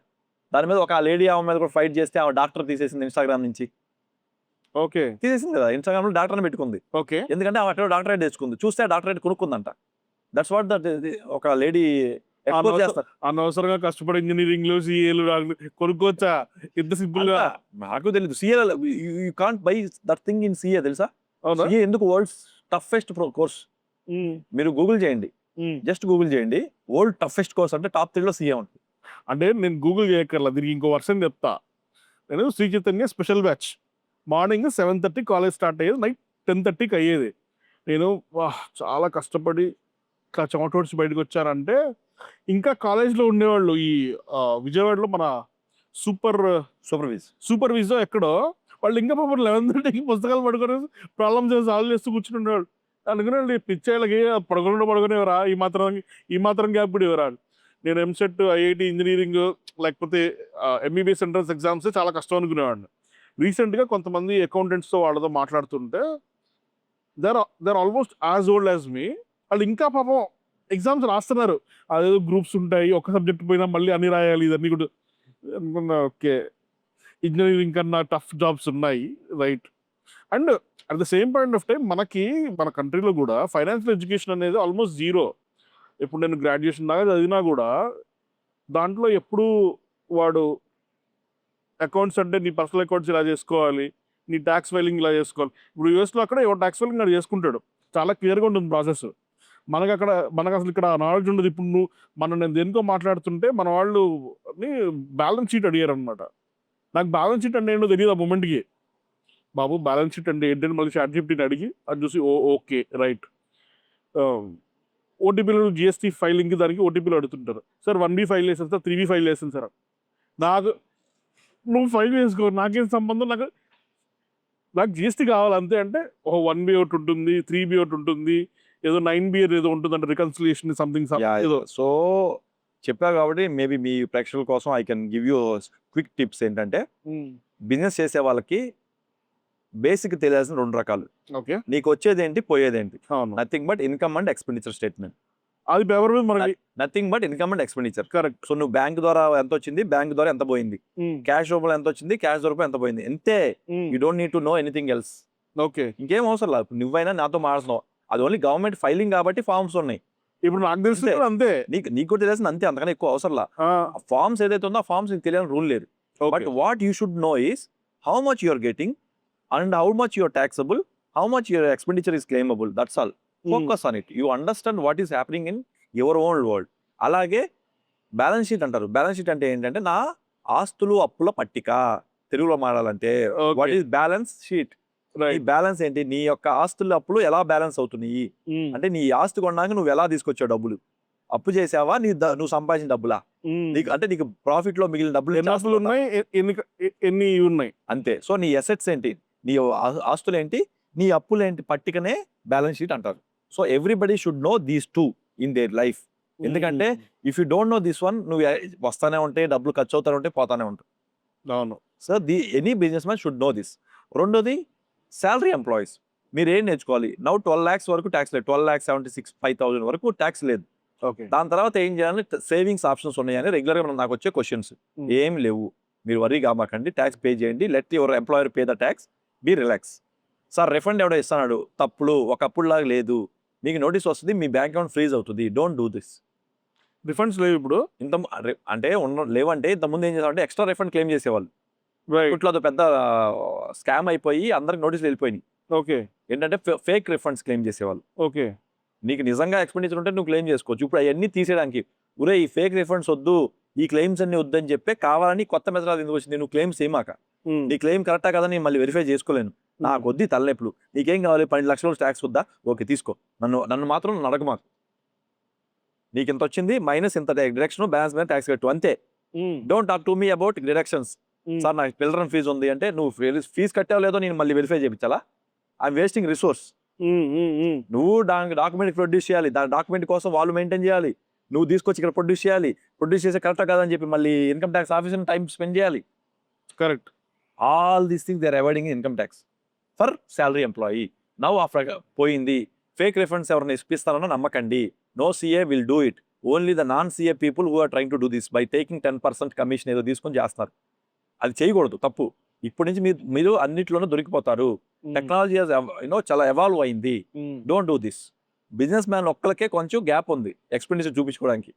దాని మీద ఒక లేడీ ఆమె మీద కూడా ఫైట్ చేస్తే ఆమె డాక్టర్ తీసేసింది ఇన్స్టాగ్రామ్ నుంచి. ఓకే. తీసేసింది కదా, ఇన్స్టాగ్రామ్ లో డాక్టర్ అని పెట్టుకుంది. ఓకే. ఎందుకంటే ఆమె అక్కడ డాక్టరేట్ తెచ్చుకుంది, చూస్తే డాక్టరేట్ కొనుక్కుందంట. దట్స్ వాట్ దట్ ఒక లేడీ ఎక్స్పోజ్ చేస్తారు. అనవసరంగా కష్టపడి ఇంజనీరింగ్ లో సిఏలు కొనుక్కోవచ్చా ఇంత సింపుల్ గా? నాకు తెలియదు. CA you can't by that thing in CA తెలుసా? సిఏ ఎందుకు వరల్డ్స్ టఫెస్ట్ కోర్స్. మీరు గూగుల్ చేయండి, జస్ట్ గూగుల్ చేయండి వరల్డ్ టఫెస్ట్ కోర్స్ అంటే టాప్ 3 లో సిఏ ఉంటుంది. అంటే నేను గూగుల్ చేయక్కర్లా, దీనికి ఇంకో వర్షన్ చెప్తా. నేను Shri Chaitanya special batch morning 7:30 college start అయ్యేది, నైట్ 10:30కి అయ్యేది. నేను చాలా కష్టపడి ఇట్లా చెమటోడ్చి బయటకు వచ్చారంటే, ఇంకా కాలేజ్లో ఉండేవాళ్ళు ఈ విజయవాడలో మన సూపర్ సూపర్విజో ఎక్కడో, వాళ్ళు ఇంకా పాపం 11:30కి పుస్తకాలు పడుకొని ప్రాబ్లమ్స్ సాల్వ్ చేస్తూ కూర్చుని ఉండేవాళ్ళు. అనుకునే పిచ్చేళ్ళకి పడుకునేవరా, ఈ మాత్రం గ్యాప్ కూడా ఇవ్వరా. నేను ఎంసెట్, ఐఐటి ఇంజనీరింగ్ లేకపోతే ఎంబీబీఎస్ ఎంట్రన్స్ ఎగ్జామ్స్ చాలా కష్టం అనుకునేవాడిని. రీసెంట్గా కొంతమంది అకౌంటెంట్స్తో వాళ్ళతో మాట్లాడుతుంటే they're almost as old as me. వాళ్ళు ఇంకా పాపం ఎగ్జామ్స్ రాస్తున్నారు. అదేదో గ్రూప్స్ ఉంటాయి, ఒక సబ్జెక్ట్ పోయినా మళ్ళీ అన్ని రాయాలి, ఇదన్నీ కూడా అనుకున్నా. ఓకే, ఇంజనీరింగ్ కన్నా టఫ్ జాబ్స్ ఉన్నాయి, right. And at the same point of time మన కంట్రీలో కూడా ఫైనాన్షియల్ ఎడ్యుకేషన్ అనేది ఆల్మోస్ట్ జీరో. ఇప్పుడు నేను గ్రాడ్యుయేషన్ దాకా చదివినా కూడా దాంట్లో ఎప్పుడు వాడు అకౌంట్స్ అంటే నీ పర్సనల్ అకౌంట్స్ ఇలా చేసుకోవాలి, నీ ట్యాక్స్ ఫైలింగ్ ఇలా చేసుకోవాలి. ఇప్పుడు యూఎస్లో అక్కడ ఎవరు ట్యాక్స్ ఫైలింగ్ అది చేసుకుంటాడు, చాలా క్లియర్గా ఉంటుంది ప్రాసెస్. మనకు అసలు ఇక్కడ నాలెడ్జ్ ఉండదు. ఇప్పుడు నేను దేనికో మాట్లాడుతుంటే మన వాళ్ళు బ్యాలెన్స్ షీట్ అడిగారు అనమాట. నాకు బ్యాలెన్స్ షీట్ అంటే ఏంటో తెలియదు ఆ మూమెంట్కి. బాబు బ్యాలెన్స్ షీట్ అంటే ఏంటంటే మళ్ళీ ChatGPTని అడిగి అది చూసి ఓకే రైట్. ఓటీపీలు జిఎస్టీ ఫైలింగ్కి దానికి ఓటీపీలు అడుగుతుంటారు. సార్ 1B ఫైల్ చేసాను సార్, 3B ఫైల్ చేసాను సార్. నువ్వు ఫైల్ చేసుకో, నాకేం సంబంధం, నాకు జిఎస్టీ కావాలి అంతే. అంటే 1B ఒకటి ఉంటుంది, 3B ఒకటి ఉంటుంది, ఏదో 9B ఏదో ఉంటుంది అంటే రికన్సిలియేషన్ సంథింగ్ ఏదో. సో చెప్పా కాబట్టి మేబీ మీ ప్రేక్షకుల కోసం I can give you quick tips. ఏంటంటే బిజినెస్ చేసే వాళ్ళకి బేసిక్ తెలియాల్సిన 2 రకాలు. ఓకే, నీకు వచ్చేదేంటి, పోయేదేంటి. Nothing but income and expenditure statement. అది పేపర్ మీద మనకి nothing but income and expenditure. Correct. So నువ్వు బ్యాంక్ ద్వారా ఎంత వచ్చింది, బ్యాంక్ ద్వారా ఎంత పోయింది, క్యాష్ రూపంలో ఎంత వచ్చింది, క్యాష్ రూపంలో ఎంత పోయింది, అంతే. You don't need to know anything else. Okay, ఇంకేం అవసరం లేదు. నువ్వైనా నాతో మాట్లాడుతున్నావు, అది ఓన్లీ గవర్నమెంట్ ఫైలింగ్ కాబట్టి ఫార్మ్స్ ఉన్నాయి. ఇప్పుడు నాకు తెలిసి అంతే, నీకు కూడా తెలిసింది అంతే, అంతకన్నా ఎక్కువ అవసరం లేదు. ఫార్మ్స్ ఏదైతే ఉందో ఆ ఫార్మ్స్ నీకు తెలియని రూల్ లేదు. But what you should know is how much you're getting and how much you're taxable, how much your expenditure is claimable. That's all. Focus on it. You understand what is happening in your own world. అలాగే balance sheet అంటారు. Balance sheet అంటే ఏంటంటే నా ఆస్తులు అప్పుల పట్టిక, తెలుగులో మాట్లాడాలంటే వాట్ ఈస్ బ్యాలెన్స్ షీట్. ఈ బ్యాలెన్స్ ఏంటి, నీ యొక్క ఆస్తులు అప్పులు ఎలా బ్యాలెన్స్ అవుతున్నాయి అంటే నీ ఆస్తి కొన్నాక నువ్వు ఎలా తీసుకొచ్చావు డబ్బులు, అప్పు చేసావా, నువ్వు సంపాదించిన డబ్బులా, నీకు ప్రాఫిట్ లో మిగిలిన డబ్బులు ఉన్నాయి, ఎన్ని ఉన్నాయి అంతే. సో నీ అసెట్స్ ఏంటి, నీ ఆస్తులు ఏంటి, నీ అప్పులు ఏంటి, పట్టికనే బ్యాలెన్స్ షీట్ అంటారు. So everybody should know these 2 in their life. ఎందుకంటే if you don't know this one, నువ్వు వస్తానే ఉంటాయి, డబ్బులు ఖర్చు అవుతానే ఉంటాయి, పోతానే ఉంటాయి. అవును. So any business man should know this. రెండోది శాలరీ ఎంప్లాయీస్. మీరు ఏం నేర్చుకోవాలి, నౌ 12 lakhs వరకు ట్యాక్స్ లేదు, 12,76,5,000 వరకు ట్యాక్స్ లేదు. ఓకే, దాని తర్వాత ఏం చేయాలి, సేవింగ్స్ ఆప్షన్స్ ఉన్నాయని రెగ్యులర్గా నాకు వచ్చే క్వశ్చన్స్. ఏం లేవు, మీరు వరీ కామాకండి, ట్యాక్స్ పే చేయండి, let your employer pay the tax, be relax. Sir refund ఎవడో ఇస్తున్నాడు, తప్పులు, ఒకప్పుడులాగా లేదు, మీకు నోటీస్ వస్తుంది, మీ బ్యాంక్ అకౌంట్ ఫ్రీజ్ అవుతుంది. Don't do this. రిఫండ్స్ లేవు ఇప్పుడు. అంటే లేవంటే ఇంతకుముందు ఏం చేసామంటే ఎక్స్ట్రా రిఫండ్ క్లెయిమ్ చేసేవాళ్ళు. ఇట్లా అది పెద్ద స్కామ్ అయిపోయి అందరికి నోటీసులు వెళ్ళిపోయినాయి. ఓకే, ఏంటంటే ఫేక్ రిఫండ్స్ క్లెయిమ్ చేసేవాళ్ళు. ఓకే, నీకు నిజంగా ఎక్స్పెండిచర్ ఉంటే నువ్వు క్లెయిమ్ చేసుకోవచ్చు. ఇప్పుడు అవన్నీ తీసేయడానికి ఒరే ఈ ఫేక్ రిఫండ్స్ వద్దు, ఈ క్లెయిమ్స్ అన్ని వద్దని చెప్పి కావాలని కొత్త మెథడ్ ఎందుకు వచ్చింది, నువ్వు క్లెయిమ్స్ ఏమాక, నీ క్లెయిమ్ కరెక్టా కదా నేను మళ్ళీ వెరిఫై చేసుకోలేను, నాకు వద్ది తలనొప్పులు, నీకేం కావాలి 12 లక్షలు ట్యాక్స్ వద్దా, ఓకే తీసుకో, నన్ను మాత్రం నడక మాకు, నీకు ఇంత వచ్చింది మైనస్ ఇంత డిడక్షన్, బ్యాలెన్స్ మీద ట్యాక్స్ కట్టు, అంతే. Don't talk to me about deductions. Sir నాకు పిల్లరన్ ఫీజు ఉంది అంటే నువ్వు ఫీజు కట్టావు లేదో నేను మళ్ళీ వెరిఫై చేయించాలా, ఐఎమ్ వేస్టింగ్ రిసోర్స్. నువ్వు దానికి డాక్యుమెంట్ ప్రొడ్యూస్ చేయాలి, దాని డాక్యుమెంట్ కోసం వాళ్ళు మెయింటైన్ చేయాలి, నువ్వు తీసుకొచ్చి ఇక్కడ ప్రొడ్యూస్ చేయాలి, ప్రొడ్యూస్ చేసే కరెక్టా కాదని చెప్పి మళ్ళీ income tax officer time spend చేయాలి. Correct. All these things they are avoiding income tax for salary employee. Now after పోయింది, ఫేక్ రిఫండ్స్ ఎవరైనా ఇప్పిస్తారనో నమ్మకండి. No CA will do it, only the non CA people who are trying to do this by taking 10% commission ఏదో తీసుకొని చేస్తారు. అది చేయకూడదు, తప్పు. ఇప్పటి నుంచి మీరు అన్నిట్లోనూ దొరికిపోతారు. టెక్నాలజీ చాలా ఎవాల్వ్ అయింది. Don't do this. Business man ఒక్కరికే కొంచెం గ్యాప్ ఉంది ఎక్స్పెండిచర్ చూపించుకోవడానికి.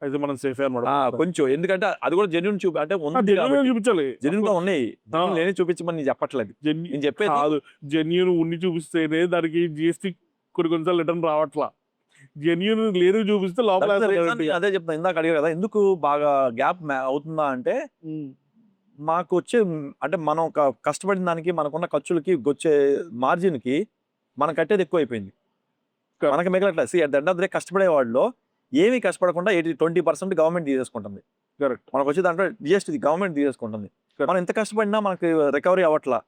అయితే మనం సేఫ్ కొంచెం, ఎందుకంటే అది కూడా జెన్యూన్ అంటే చూపించాలి, జెన్యూన్ గా ఉన్నాయి, నేనే చూపించమని నేను చెప్పట్లేదు, నేను చెప్పేది కాదు. జెన్యూన్ ఉండి చూపిస్తేనే దానికి GST కొన్నిసార్లు రిటర్న్ రావట్లా. జెన్యూన్ లేరు చూపిస్తే లోపల That's the వేస్తారు reason direct గా. నేను అదే చెప్తాను ఇందాక అడిగారు కదా ఎందుకు బాగా గ్యాప్ అవుతుందా అంటే మాకు వచ్చే అంటే మనం కష్టపడిన దానికి మనకున్న ఖర్చులకి వచ్చే మార్జిన్కి మనం కట్టేది ఎక్కువ అయిపోయింది Correct. మనకి మిగలట్లేదు see at the end of the day కష్టపడే వాళ్ళలో ఏమీ కష్టపడకుండా 20% గవర్నమెంట్ తీసేసుకుంటుంది కరెక్ట్. మనకు వచ్చే దాంట్లో జిఎస్టీ గవర్నమెంట్ తీసేసుకుంటుంది Correct. మనం ఎంత కష్టపడినా మనకి రికవరీ అవ్వట్లా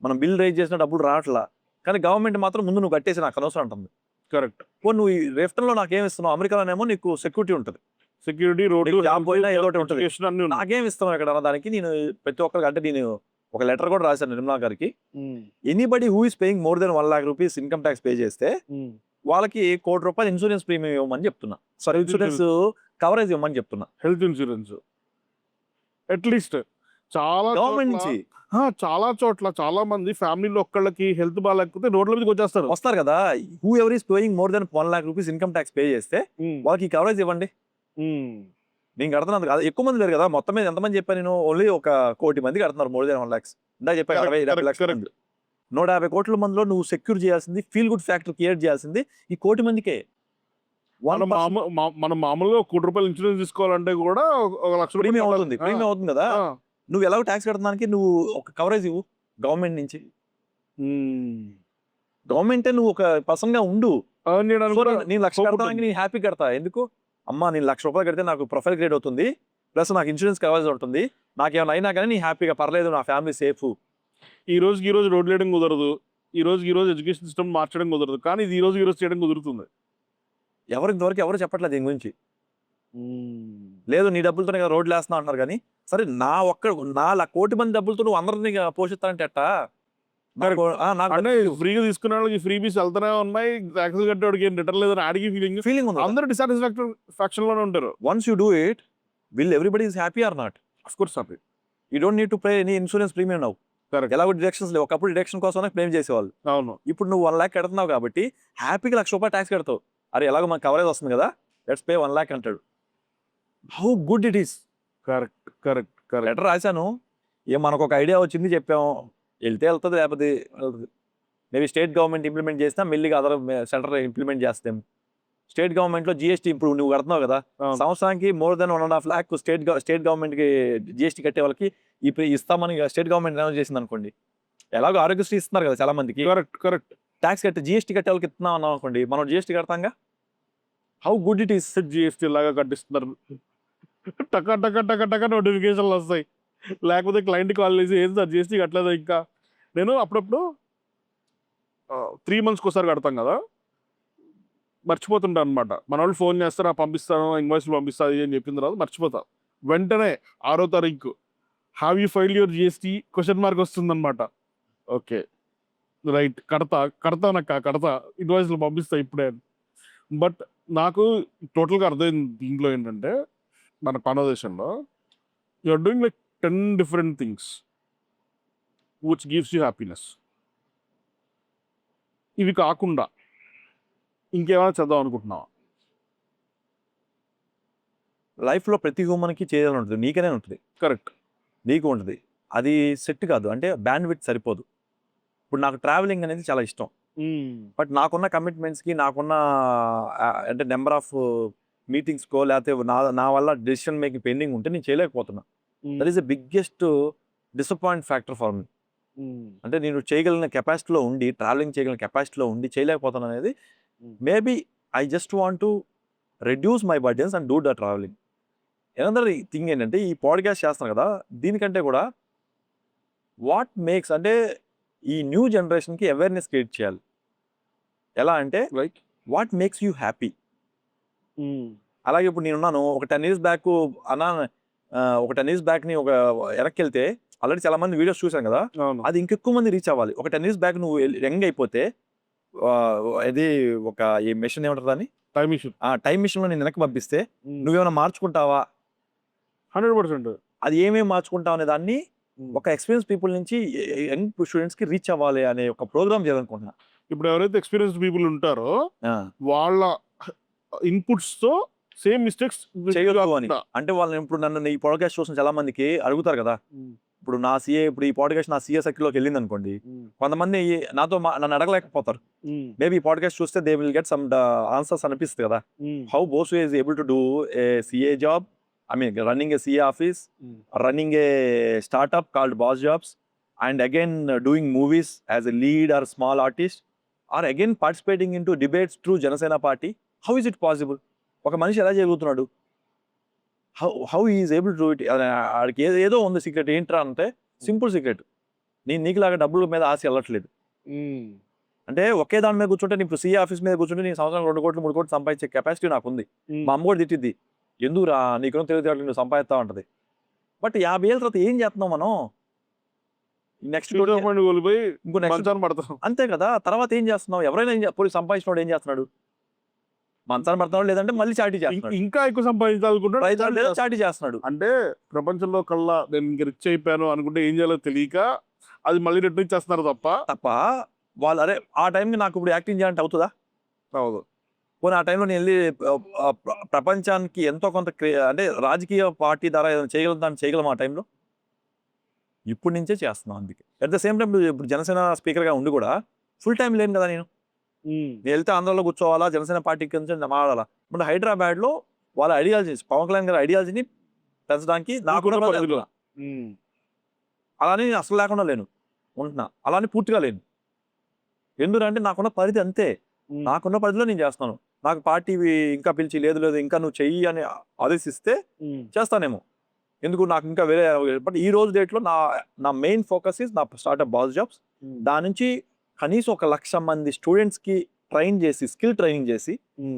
మనం బిల్ రైజ్ చేసిన డబ్బులు రావట్లా కానీ గవర్నమెంట్ మాత్రం ముందు నువ్వు కట్టేసి నాకు అనవసరం ఉంటుంది కరెక్ట్. నువ్వు ఈ రెఫ్టన్లో నాకేం ఇస్తున్నావు అమెరికాలోనేమో నీకు సెక్యూరిటీ ఉంటుంది సెక్యూరిటీ, రోడ్డు, జాబ్ పోయినా ఏదో ఒకటి ఉంటుంది ఎడ్యుకేషన్ అన్ని ఉన్నాయి. నాకేం ఇస్తున్నావు ఇక్కడ దానికి నేను ప్రతి ఒక్కరికి అంటే నేను ఒక లెటర్ కూడా రాశాను నిర్మలా గారికి anybody who is paying more than 1 lakh rupees income tax pay చేస్తే వాళ్ళకి ₹1 కోటి ఇన్సూరెన్స్ ప్రీమియం ఇవ్వమని చెప్తున్నా సారీ ఇన్సూరెన్స్ కవరేజ్ ఇవ్వమని చెప్తున్నా హెల్త్ ఇన్సూరెన్స్ అట్లీస్ట్ చాలా గవర్నమెంట్ చోట్ల- నుంచి చాలా చోట్ల చాలా మంది ఫ్యామిలీలో ఒక్కళ్ళకి హెల్త్ బాగాలేకపోతే రోడ్ల మీదకి వచ్చేస్తారు. వస్తారు కదా who ever is paying more than 1 lakh rupees income tax pay చేస్తే వాళ్ళకి కవరేజ్ ఇవ్వండి నేను కడుతున్నాను కదా ఎక్కువ మంది లేరు కదా మొత్తం మీద ఎంతమంది చెప్పాను నేను ఓన్లీ 1 కోటి మంది కడుతున్నారు మోర్ దెన్ 1 lakhs ఇందా చెప్పా Correct, 60 లక్షల correct. మంది 150 మందిలో నువ్వు సెక్యూర్ చేయాల్సింది ఫీల్ గుడ్ ఫ్యాక్టర్ క్రియేట్ చేయాల్సింది ఈ 1 కోటి మందికే మనం మామూలుగా ₹1 కోటి ఇన్సూరెన్స్ తీసుకోవాలంటే కూడా ₹1,00,000 ప్రీమియం అవుతుంది ఆ, ప్రీమియం అవుతుంది కదా ఆ. నువ్వు ఎలాగో ట్యాక్స్ కడతానికి నువ్వు ఒక కవరేజ్ ఇవ్వు గవర్నమెంట్ నుంచి గవర్నమెంటే నువ్వు ఒక పర్సన్ గా ఉండు Earn చేయడానికి సో కూడా నేను 1,00,000 hope కడతానికి ఉంటుంది. నేను హ్యాపీ కడతా ఎందుకు అమ్మా నేను ₹1,00,000 కడితే నాకు ప్రొఫైల్ గ్రేడ్ అవుతుంది ప్లస్ నాకు ఇన్సూరెన్స్ కవరేజ్ ఉంటుంది నాకేమైనా అయినా కానీ నేను హ్యాపీగా పర్లేదు నా ఫ్యామిలీ సేఫ్ ఈ రోజుకి రోడ్ వేయడం కుదరదు, ఈ రోజు ఎడ్యుకేషన్ సిస్టమ్ మార్చడం కుదరదు, కానీ ఇది ఈ రోజు చేయడం కుదురుతుంది. ఎవరికి ఇంతవరకు ఎవరు చెప్పట్లేదు దీని గురించి లేదు నీ డబ్బులతోనే కదా రోడ్లు వేస్తున్నా అంటున్నారు కానీ సరే నా 1 కోటి మంది డబ్బులతో నువ్వు అందరినీ పోషిస్తానంటే ఎట్టా నాకు అంటే ఫ్రీగా తీసుకునే వాళ్ళకి ఫ్రీ బీస్ వెళ్తూనే ఉన్నాయి, ట్యాక్స్ కట్టేవాడికి ఏం రిటర్న్ లేదని ఆడికి ఫీలింగ్. ఫీలింగ్ ఉంది అందరూ డిసాటిస్ఫాక్షన్ లోనే ఉంటారు. Once you do it will everybody is happy or not of course happy. You don't need to pay any insurance premium now Correct. ఎలాగో డిడక్షన్స్ లేవు ఒకప్పుడు డిడక్షన్ కోసమే క్లెయిమ్ చేసేవాళ్ళు అవును. ఇప్పుడు నువ్వు 1 lakh కడుతున్నావు కాబట్టి హ్యాపీగా ₹1,00,000 ట్యాక్స్ కడతావు అరే ఎలాగో మనకు కవరేజ్ వస్తుంది కదా లెట్స్ పే 1 lakh అంటాడు how good it is correct correct correct. Letter రాశాను మనకు ఒక ఐడియా వచ్చింది చెప్పాము వెళ్తే వెళ్తుంది లేకపోతే వెళ్తుంది మేబీ స్టేట్ గవర్నమెంట్ ఇంప్లిమెంట్ చేసినా మెల్లిగా అదర్ సెంటర్ ఇంప్లిమెంట్ చేస్తాం స్టేట్ గవర్నమెంట్లో జిఎస్టీ ఇప్పుడు నువ్వు కడుతున్నావు కదా సంవత్సరానికి మోర్ దెన్ 1.5 lakh స్టేట్ గవర్నమెంట్కి జిఎస్టీ కట్టే వాళ్ళకి ఇప్పుడు ఇస్తామని స్టేట్ గవర్నమెంట్ అనౌన్స్ చేసింది అనుకోండి ఎలాగో ఆరోగ్యశ్రీ ఇస్తున్నారు కదా చాలా మందికి కరెక్ట్ కరెక్ట్. ట్యాక్స్ కట్టి జిఎస్టీ కట్టే వాళ్ళకి ఇస్తున్నాం అన్నాం అనుకోండి మనం జిఎస్టీ కడతాంగా how good it is GST లాగా కట్టిస్తున్నారు, టక టక టక టక నోటిఫికేషన్లు వస్తాయి. లేకపోతే క్లయింట్ కాల్ చేసి ఏం సార్ జిఎస్టీ కట్టలేదు ఇంకా. నేను అప్పుడప్పుడు 3 monthsకి ఒకసారి కడతాం కదా, మర్చిపోతుంటాను అనమాట. మన వాళ్ళు ఫోన్ చేస్తారు పంపిస్తాను ఇన్వాయిస్లు పంపిస్తాను అని చెప్పిన తర్వాత మర్చిపోతా. వెంటనే 6వ తారీఖు have you file your GST question వస్తుందన్నమాట. ఓకే రైట్ కడతా ఇన్వాయిస్లు పంపిస్తా ఇప్పుడే. బట్ నాకు టోటల్గా అర్థమైంది దీంట్లో ఏంటంటే మన కాన్వర్జేషన్లో you are doing like 10 different things which gives you happiness. ఇవి కాకుండా ఇంకేమైనా చదవం అనుకుంటున్నావా? లైఫ్లో ప్రతి హ్యూమన్కి చేయాలని ఉంటుంది నీకనే ఉంటుంది కరెక్ట్. నీకు ఉంటుంది అది సెట్ కాదు అంటే బ్యాండ్ విత్ సరిపోదు. ఇప్పుడు నాకు ట్రావెలింగ్ అనేది చాలా ఇష్టం బట్ నాకున్న కమిట్మెంట్స్కి నాకున్న అంటే నెంబర్ ఆఫ్ మీటింగ్స్కో లేకపోతే నా వల్ల డెసిషన్ మేకింగ్ పెండింగ్ ఉంటే నేను చేయలేకపోతున్నా. That is the biggest disappoint factor for me. అంటే నేను చేయగలిగిన కెపాసిటీలో ఉండి ట్రావెలింగ్ చేయగలిగిన కెపాసిటీలో ఉండి చేయలేకపోతాను అనేది maybe I just want to reduce my burdens and do the travelling. Another thing ఏంటంటే ఈ పాడ్కాస్ట్ చేస్తాను కదా దీనికంటే కూడా వాట్ మేక్స్ అంటే ఈ న్యూ జనరేషన్కి అవేర్నెస్ క్రియేట్ చేయాలి. ఎలా అంటే like what makes you happy. అలాగే ఇప్పుడు నేనున్నాను ఒక 10 years బ్యాక్ అన్నా ఒక 10 years బ్యాక్ని ఒక వెనక్కి వెళ్తే ఆల్రెడీ చాలా మంది వీడియోస్ చూసాను కదా అది ఇంకెక్కువ మంది రీచ్ అవ్వాలి. ఒక 10 years బ్యాక్ నువ్వు యంగ్ అయిపోతే ఇది ఒక ఈ మిషన్ ఏమంటారు దాన్ని టైం మిషన్లో నేను వెనక్కి పంపిస్తే నువ్వేమైనా మార్చుకుంటావా? 100%. అది ఏమేమి మార్చుకుంటావు అనే దాన్ని ఒక ఎక్స్పీరియన్స్ పీపుల్ నుంచి యంగ్ స్టూడెంట్స్కి రీచ్ అవ్వాలి అనే ఒక ప్రోగ్రామ్ చేయాలనుకుంటున్నా. ఇప్పుడు ఎవరైతే ఎక్స్పీరియన్స్డ్ పీపుల్ ఉంటారో వాళ్ళ ఇన్పుట్స్తో సేమ్ మిస్టేక్స్ చేయొద్దు అని అంటే వాళ్ళని ఇప్పుడు నన్ను ఈ పాడ్కాస్ట్ చూసిన చాలా మందికి అడుగుతారు కదా ఇప్పుడు నా సీఏ ఇప్పుడు ఈ పాడ్కాస్ట్ నా సీఏ సర్కిల్లోకి వెళ్ళింది అనుకోండి, కొంతమంది నన్ను అడగలేకపోతారు. మేబీ ఈ పాడ్కాస్ట్ చూస్తే they will get some answers అనిపిస్తుంది కదా. How Bosu is able to do a CA job, I mean running a CA office, running a startup called Boss Jobs, and again doing movies as a lead or small artist, or again participating into debates through Janasena party. How is it possible? ఒక మనిషి ఎలా చేయగలుగుతున్నాడు? How is able to it? ఆడికి ఏదో ఉంది secret. ఏంట్రా అంటే simple secret. నీకులాగా డబ్బుల మీద ఆశ వెళ్ళట్లేదు. అంటే ఒకే దాని మీద కూర్చుంటే, నీకు సీఏ ఆఫీస్ మీద కూర్చుంటే నీ సంవత్సరం 2 కోట్లు 3 కోట్లు సంపాదించే కెపాసిటీ నాకుంది. మా అమ్మ కూడా తిట్టిద్ది, ఎందుకురా నీకు తెలివితేటలు నువ్వు సంపాదిస్తా ఉంటది. బట్ 50 ఏళ్ళ తర్వాత ఏం చేస్తున్నాం మనం? నెక్స్ట్ కోల్పోయి ఇంకో నెక్స్ట్ పడతాం అంతే కదా. తర్వాత ఏం చేస్తున్నావు? ఎవరైనా పోయి సంపాదించినవాడు ఏం చేస్తున్నాడు? మంచాన్ని పడుతున్నాడు, లేదంటే మళ్ళీ చాటీ చేస్తున్నాడు, ఇంకా ఎక్కువ సంపాదించాలనుకుంటాడు, లేదా చాటీ చేస్తున్నాడు. అంటే ప్రపంచంలో కల్లా నేను ఇంక రిచ్ అయిపోయాను అనుకుంటే ఏం చేయాలో తెలియక అది మళ్ళీ రిటర్న్ చేస్తున్నారు తప్ప వాళ్ళు అరే ఆ టైంకి నాకు ఇప్పుడు యాక్టింగ్ చేయాలంటే అవుతుందా? అవును. పోనీ ఆ టైంలో నేను వెళ్ళి ప్రపంచానికి ఎంతో కొంత అంటే రాజకీయ పార్టీ ద్వారా ఏదైనా చేయగలం ఆ టైంలో. ఇప్పటి నుంచే చేస్తున్నాం. అందుకే అట్ ద సేమ్ టైం ఇప్పుడు జనసేన స్పీకర్గా ఉండి కూడా ఫుల్ టైం లేను కదా నేను వెళ్తే ఆంధ్రాలో కూర్చోవాలా, జనసేన పార్టీకి మాట్లాడాలా. ఇప్పుడు హైదరాబాద్లో వాళ్ళ ఐడియాలజీస్, పవన్ కళ్యాణ్ గారి ఐడియాలజీని పెంచడానికి నాకు అలానే నేను అసలు లేకుండా లేను ఉంటున్నా, అలానే పూర్తిగా లేను. ఎందుకంటే నాకున్న పరిధి అంతే. నాకున్న పరిధిలో నేను చేస్తాను. నాకు పార్టీ ఇంకా పిలిచి లేదు ఇంకా నువ్వు చెయ్యి అని ఆదేశిస్తే చేస్తానేమో. ఎందుకు నాకు ఇంకా వేరే. బట్ ఈ రోజు డేట్లో నా మెయిన్ ఫోకస్ ఇస్ నా స్టార్ట్అప్ బాస్ జాబ్స్. దాని నుంచి కనీసం 1,00,000 మంది స్టూడెంట్స్కి ట్రైన్ చేసి, స్కిల్ ట్రైనింగ్ చేసి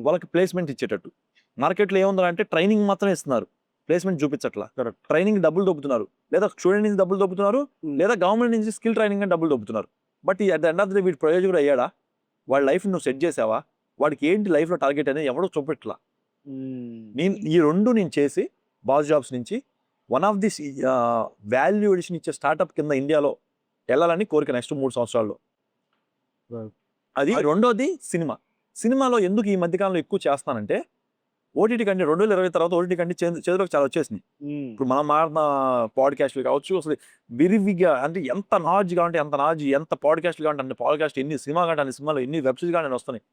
వాళ్ళకి ప్లేస్మెంట్ ఇచ్చేటట్టు. మార్కెట్లో ఏముందంటే ట్రైనింగ్ మాత్రమే ఇస్తున్నారు, ప్లేస్మెంట్ చూపించట్లా. ట్రైనింగ్ డబ్బులు దొబ్బుతున్నారు, లేదా స్టూడెంట్ నుంచి డబ్బులు దొబ్బుతున్నారు, లేదా గవర్నమెంట్ నుంచి స్కిల్ ట్రైనింగ్ అని డబ్బులు దొబ్బుతున్నారు. But at the end of the day వీడి ప్రయోజకుడు అయ్యాడా? వాడి లైఫ్ నువ్వు సెట్ చేసావా? వాడికి ఏంటి లైఫ్లో టార్గెట్ అనేది ఎవడో చూపెట్లా. ఈ రెండు నేను చేసి బాస్ జాబ్స్ నుంచి one of this value edition ఇచ్చే స్టార్ట్అప్ కింద ఇండియాలో వెళ్ళాలని కోరిక నెక్స్ట్ 3 సంవత్సరాల్లో. అది రెండోది సినిమాలో ఎందుకు ఈ మధ్యకాలంలో ఎక్కువ చేస్తానంటే, ఓటీటీ కంటే 2020 తర్వాత ఓటీటీ కంటే చేతిలోకి చాలా వచ్చేసింది. ఇప్పుడు మనం మారిన పాడ్కాస్ట్లు కావచ్చు, అసలు విరివిగా అంటే ఎంత నాలెడ్జ్ కావాలంటే ఎంత నాలెడ్జ్, ఎంత పాడ్కాస్ట్లు కావాలంటే అన్ని పాడ్కాస్ట్, ఎన్ని సినిమా కావాలంటే అన్ని సినిమాలు, ఎన్ని వెబ్ సిరీస్ కానీ వస్తున్నాయి.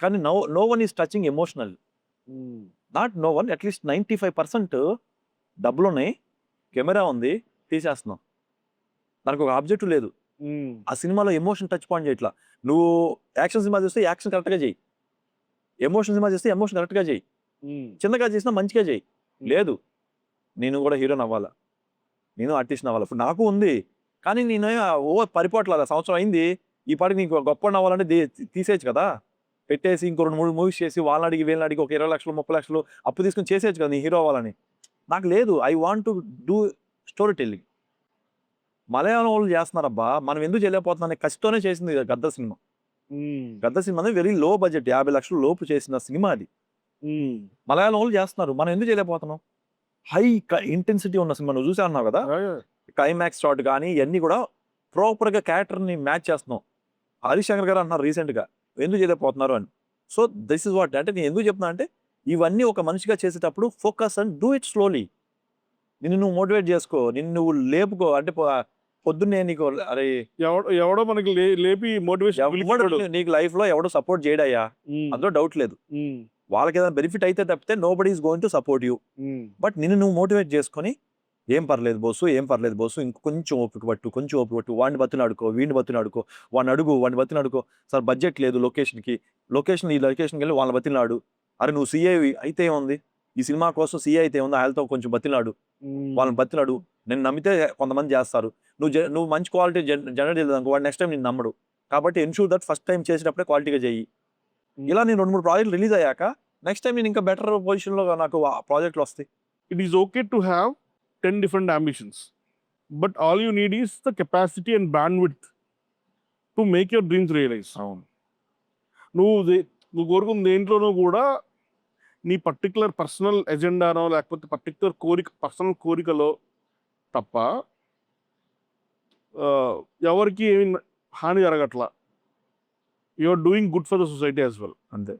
కానీ no one is touching emotional. Not no one, at least 95% డబ్బులు ఉన్నాయి, కెమెరా ఉంది, తీసేస్తున్నాం. దానికి ఒక ఆబ్జెక్టివ్ లేదు. ఆ సినిమాలో ఎమోషన్ టచ్ పాయింట్ చేయట్లా. నువ్వు యాక్షన్ సినిమా చూస్తే యాక్షన్ కరెక్ట్గా చేయి, ఎమోషన్ సినిమా చేస్తే ఎమోషన్ కరెక్ట్గా చేయి, చిన్నగా చేసినా మంచిగా చేయి. లేదు నేను కూడా హీరోని అవ్వాలా, నేను ఆర్టిస్ట్ అవ్వాలి. ఇప్పుడు నాకు ఉంది, కానీ నేను పరిపోట్ల సంవత్సరం అయింది, ఈ పాటికి నీకు గొప్ప అవ్వాలంటే తీసేయచ్చు కదా. పెట్టేసి ఇంకో 2-3 మూవీస్ చేసి వాళ్ళని అడిగి వీళ్ళని అడిగి ఒక 20 లక్షలు 30 లక్షలు అప్పు తీసుకుని చేసేయచ్చు కదా నీ హీరో అవ్వాలని. నాకు లేదు. I want to do story telling. Malayalam వాళ్ళు చేస్తున్నారబ్బా, మనం ఎందుకు చేయలేకపోతున్నాం అనే కసితోనే చేసింది గద్ద సినిమా. గద్ద సినిమా అనేది వెరీ లో బడ్జెట్, 50 లక్షలు లోపు చేసిన సినిమా అది. మలయాళం వాళ్ళు చేస్తున్నారు, మనం ఎందుకు చేయలేకపోతున్నాం? హై ఇంటెన్సిటీ ఉన్న సినిమా నువ్వు చూసా అన్నావు కదా, క్లైమాక్స్ షాట్ కానీ ఇవన్నీ కూడా ప్రాపర్గా క్యారెక్టర్ని మ్యాచ్ చేస్తున్నాం. హరిశంకర్ గారు అంటున్నారు రీసెంట్గా ఎందుకు చేయలేకపోతున్నారు అని. సో దిస్ ఇస్ వాట్ అంటే నేను ఎందుకు చెప్తున్నా అంటే, ఇవన్నీ ఒక మనిషిగా చేసేటప్పుడు focus and do it slowly. నిన్ను నువ్వు మోటివేట్ చేసుకో, నిన్ను నువ్వు లేపుకో. అంటే పొద్దున్నే నీకు అరే ఎవడో మనకి లేపి మోటివేషన్, నీకు లైఫ్ లో ఎవడో సపోర్ట్ చేయడయ్యా, అందులో డౌట్ లేదు. వాళ్ళకి ఏదైనా బెనిఫిట్ అయితే తప్పితే nobody is going to support you. But నిన్ను నువ్వు మోటివేట్ చేసుకొని, ఏం పర్లేదు బోసు, ఇంకొంచెం ఓపిక పట్టు, వాడిని బతిలాడుకో, వీడిని బతిలాడుకో, వాడిని బతిలాడుకో. సార్ బడ్జెట్ లేదు ఈ లొకేషన్కి వెళ్ళి వాళ్ళని బతిలాడు. అరే నువ్వు సీఏ అయితే ఏముంది, ఈ సినిమా కోసం సీఏ అయితే ఉంది, వాళ్ళతో కొంచెం బతిలాడు, వాళ్ళని బతిలాడు. నేను నమ్మితే కొంతమంది చేస్తారు. నువ్వు మంచి క్వాలిటీ జనరేట్ చేయలేదు అనుకో, వాడు నెక్స్ట్ టైం నేను నమ్మడు. కాబట్టి ఎన్షూర్ దట్ ఫస్ట్ టైం చేసేటప్పుడే క్వాలిటీగా చెయ్యి. ఇలా నేను 2-3 ప్రాజెక్టులు రిలీజ్ అయ్యాక నెక్స్ట్ టైం నేను ఇంకా బెటర్ పొజిషన్లో నాకు ప్రాజెక్టులు వస్తాయి. It is okay to have 10 different ambitions, but all you need is the capacity and bandwidth to make your dreams realize. నువ్వు కోరుకున్న దేంట్లోనూ కూడా నీ పర్టికులర్ పర్సనల్ ఎజెండానో లేకపోతే పర్సనల్ కోరికలో తప్ప ఎవరికి ఏమి హాని జరగట్లా. You are doing good for the society as well. అంతే.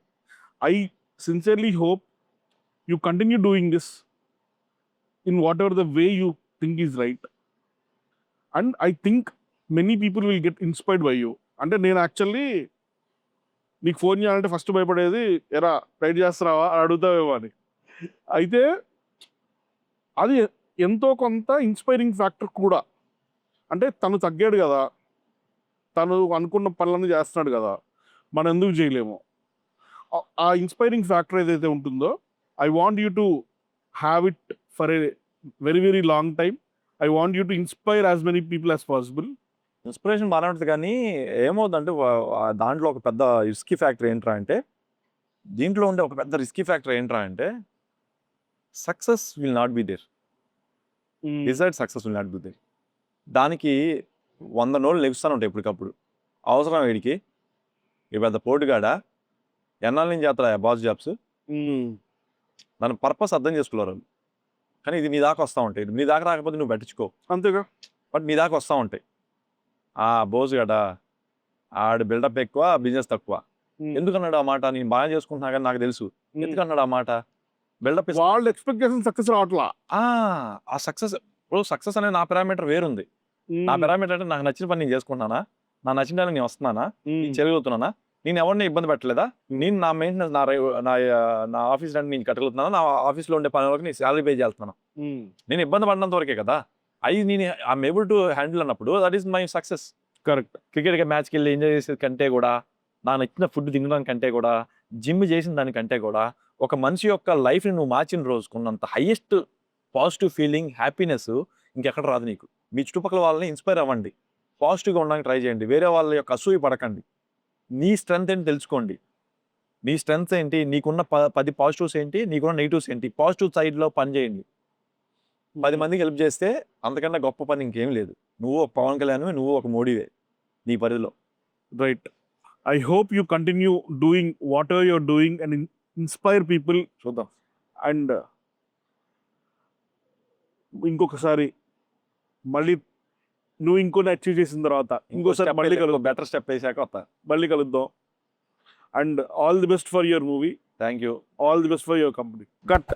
I sincerely hope you continue doing this in whatever the way you think is right. And I think many people will get inspired by you. అంటే నేను actually నీకు phone చేయాలంటే first భయపడేది ఎరా ride చేస్తున్నావా అని అడుగుతావేమో అని. అయితే అది ఎంతో కొంత ఇన్స్పైరింగ్ ఫ్యాక్టర్ కూడా. అంటే తను తగ్గాడు కదా, తను అనుకున్న పనులన్నీ చేస్తున్నాడు కదా, మనం ఎందుకు చేయలేము. ఆ ఇన్స్పైరింగ్ ఫ్యాక్టర్ ఏదైతే ఉంటుందో I want you to have it for a very very long time. I want you to inspire as many people as possible. Inspiration బాగానే ఉంటుంది కానీ ఏమవుతుందంటే దాంట్లో ఒక పెద్ద రిస్కీ ఫ్యాక్టర్ ఏంట్రా అంటే, దీంట్లో ఉండే ఒక పెద్ద రిస్కీ ఫ్యాక్టర్ ఏంట్రా అంటే success will not be there. Desired success will not be there. దానికి 100 నోళ్ళు లెగుస్తూనే ఉంటాయి ఎప్పటికప్పుడు. అవసరం వీడికి ఈ పెద్ద పోటుగాడ ఎన్నాళ్ళ నుంచి చేస్తాడా బాస్ జాబ్స్, దాని పర్పస్ అర్థం చేసుకోలేరు వాళ్ళు. కానీ ఇది నీ దాకా వస్తూ ఉంటాయి. నీ దాకా రాకపోతే నువ్వు పట్టించుకో, అంతేగా. బట్ నీ దాకా వస్తూ ఉంటాయి. ఆ బోస్ గడ ఆడు బిల్డప్ ఎక్కువ, బిజినెస్ తక్కువ. ఎందుకన్నాడు ఆ మాట? నేను బాగా చేసుకుంటున్నా కానీ నాకు తెలుసు. ఎందుకన్నాడు ఆ మాట? బిల్డప్ వాళ్ళు ఎక్స్పెక్టేషన్ సక్సెస్ రావట్లా. ఆ సక్సెస్. ఇప్పుడు సక్సెస్ అనేది నా పారామీటర్ వేరుంది. నా పారామీటర్ అంటే నాకు నచ్చిన పని నేను చేసుకుంటున్నానా, నా నచ్చిన దానికి నేను వస్తున్నానా, నేను చేయగలుగుతున్నానా, నేను ఎవరిని ఇబ్బంది పెట్టలేదా, నేను నా మెయింటెనెన్స్ నా ఆఫీస్ రెంట్ నేను కట్టగలుగుతున్నానా, నా ఆఫీస్లో ఉండే పని వరకు నేను శాలరీ పే చేస్తున్నాను. నేను ఇబ్బంది పడినంత వరకే కదా. అది నేను ఐఎమ్ ఏబుల్ టు హ్యాండిల్ అన్నప్పుడు that is my success. Correct. Cricket మ్యాచ్కి వెళ్ళి ఎంజాయ్ చేసే కంటే కూడా, నా నచ్చిన ఫుడ్ తినడం కంటే కూడా, జిమ్ చేసిన దానికంటే కూడా, ఒక మనిషి యొక్క లైఫ్ని నువ్వు మార్చిన రోజుకున్నంత హైయెస్ట్ పాజిటివ్ ఫీలింగ్, హ్యాపీనెస్ ఇంకెక్కడ రాదు నీకు. మీ చుట్టుపక్కల వాళ్ళని ఇన్స్పైర్ అవ్వండి, పాజిటివ్గా ఉండడానికి ట్రై చేయండి, వేరే వాళ్ళ యొక్క అసూయ పడకండి. నీ స్ట్రెంగ్త్ ఏంటి తెలుసుకోండి. నీ స్ట్రెంగ్త్ ఏంటి, నీకున్న 10 పాజిటివ్స్ ఏంటి, నీకున్న నెగిటివ్స్ ఏంటి, పాజిటివ్ సైడ్లో పని చేయండి. 10 మందికి హెల్ప్ చేస్తే అంతకన్నా గొప్ప పని ఇంకేం లేదు. నువ్వు ఒక పవన్ కళ్యాణ్, నువ్వు ఒక మోడీవే నీ పరిధిలో. Right. I hope you continue doing what ever you're doing and inspire people. చూద్దాం. అండ్ ఇంకొకసారి మళ్ళీ నువ్వు ఇంకొని అచీవ్ చేసిన తర్వాత ఇంకోసారి మళ్ళీ బెటర్ స్టెప్ వేసాక మళ్ళీ కలుద్దాం. And all the best for your movie. Thank you. All the best for your company. Cut.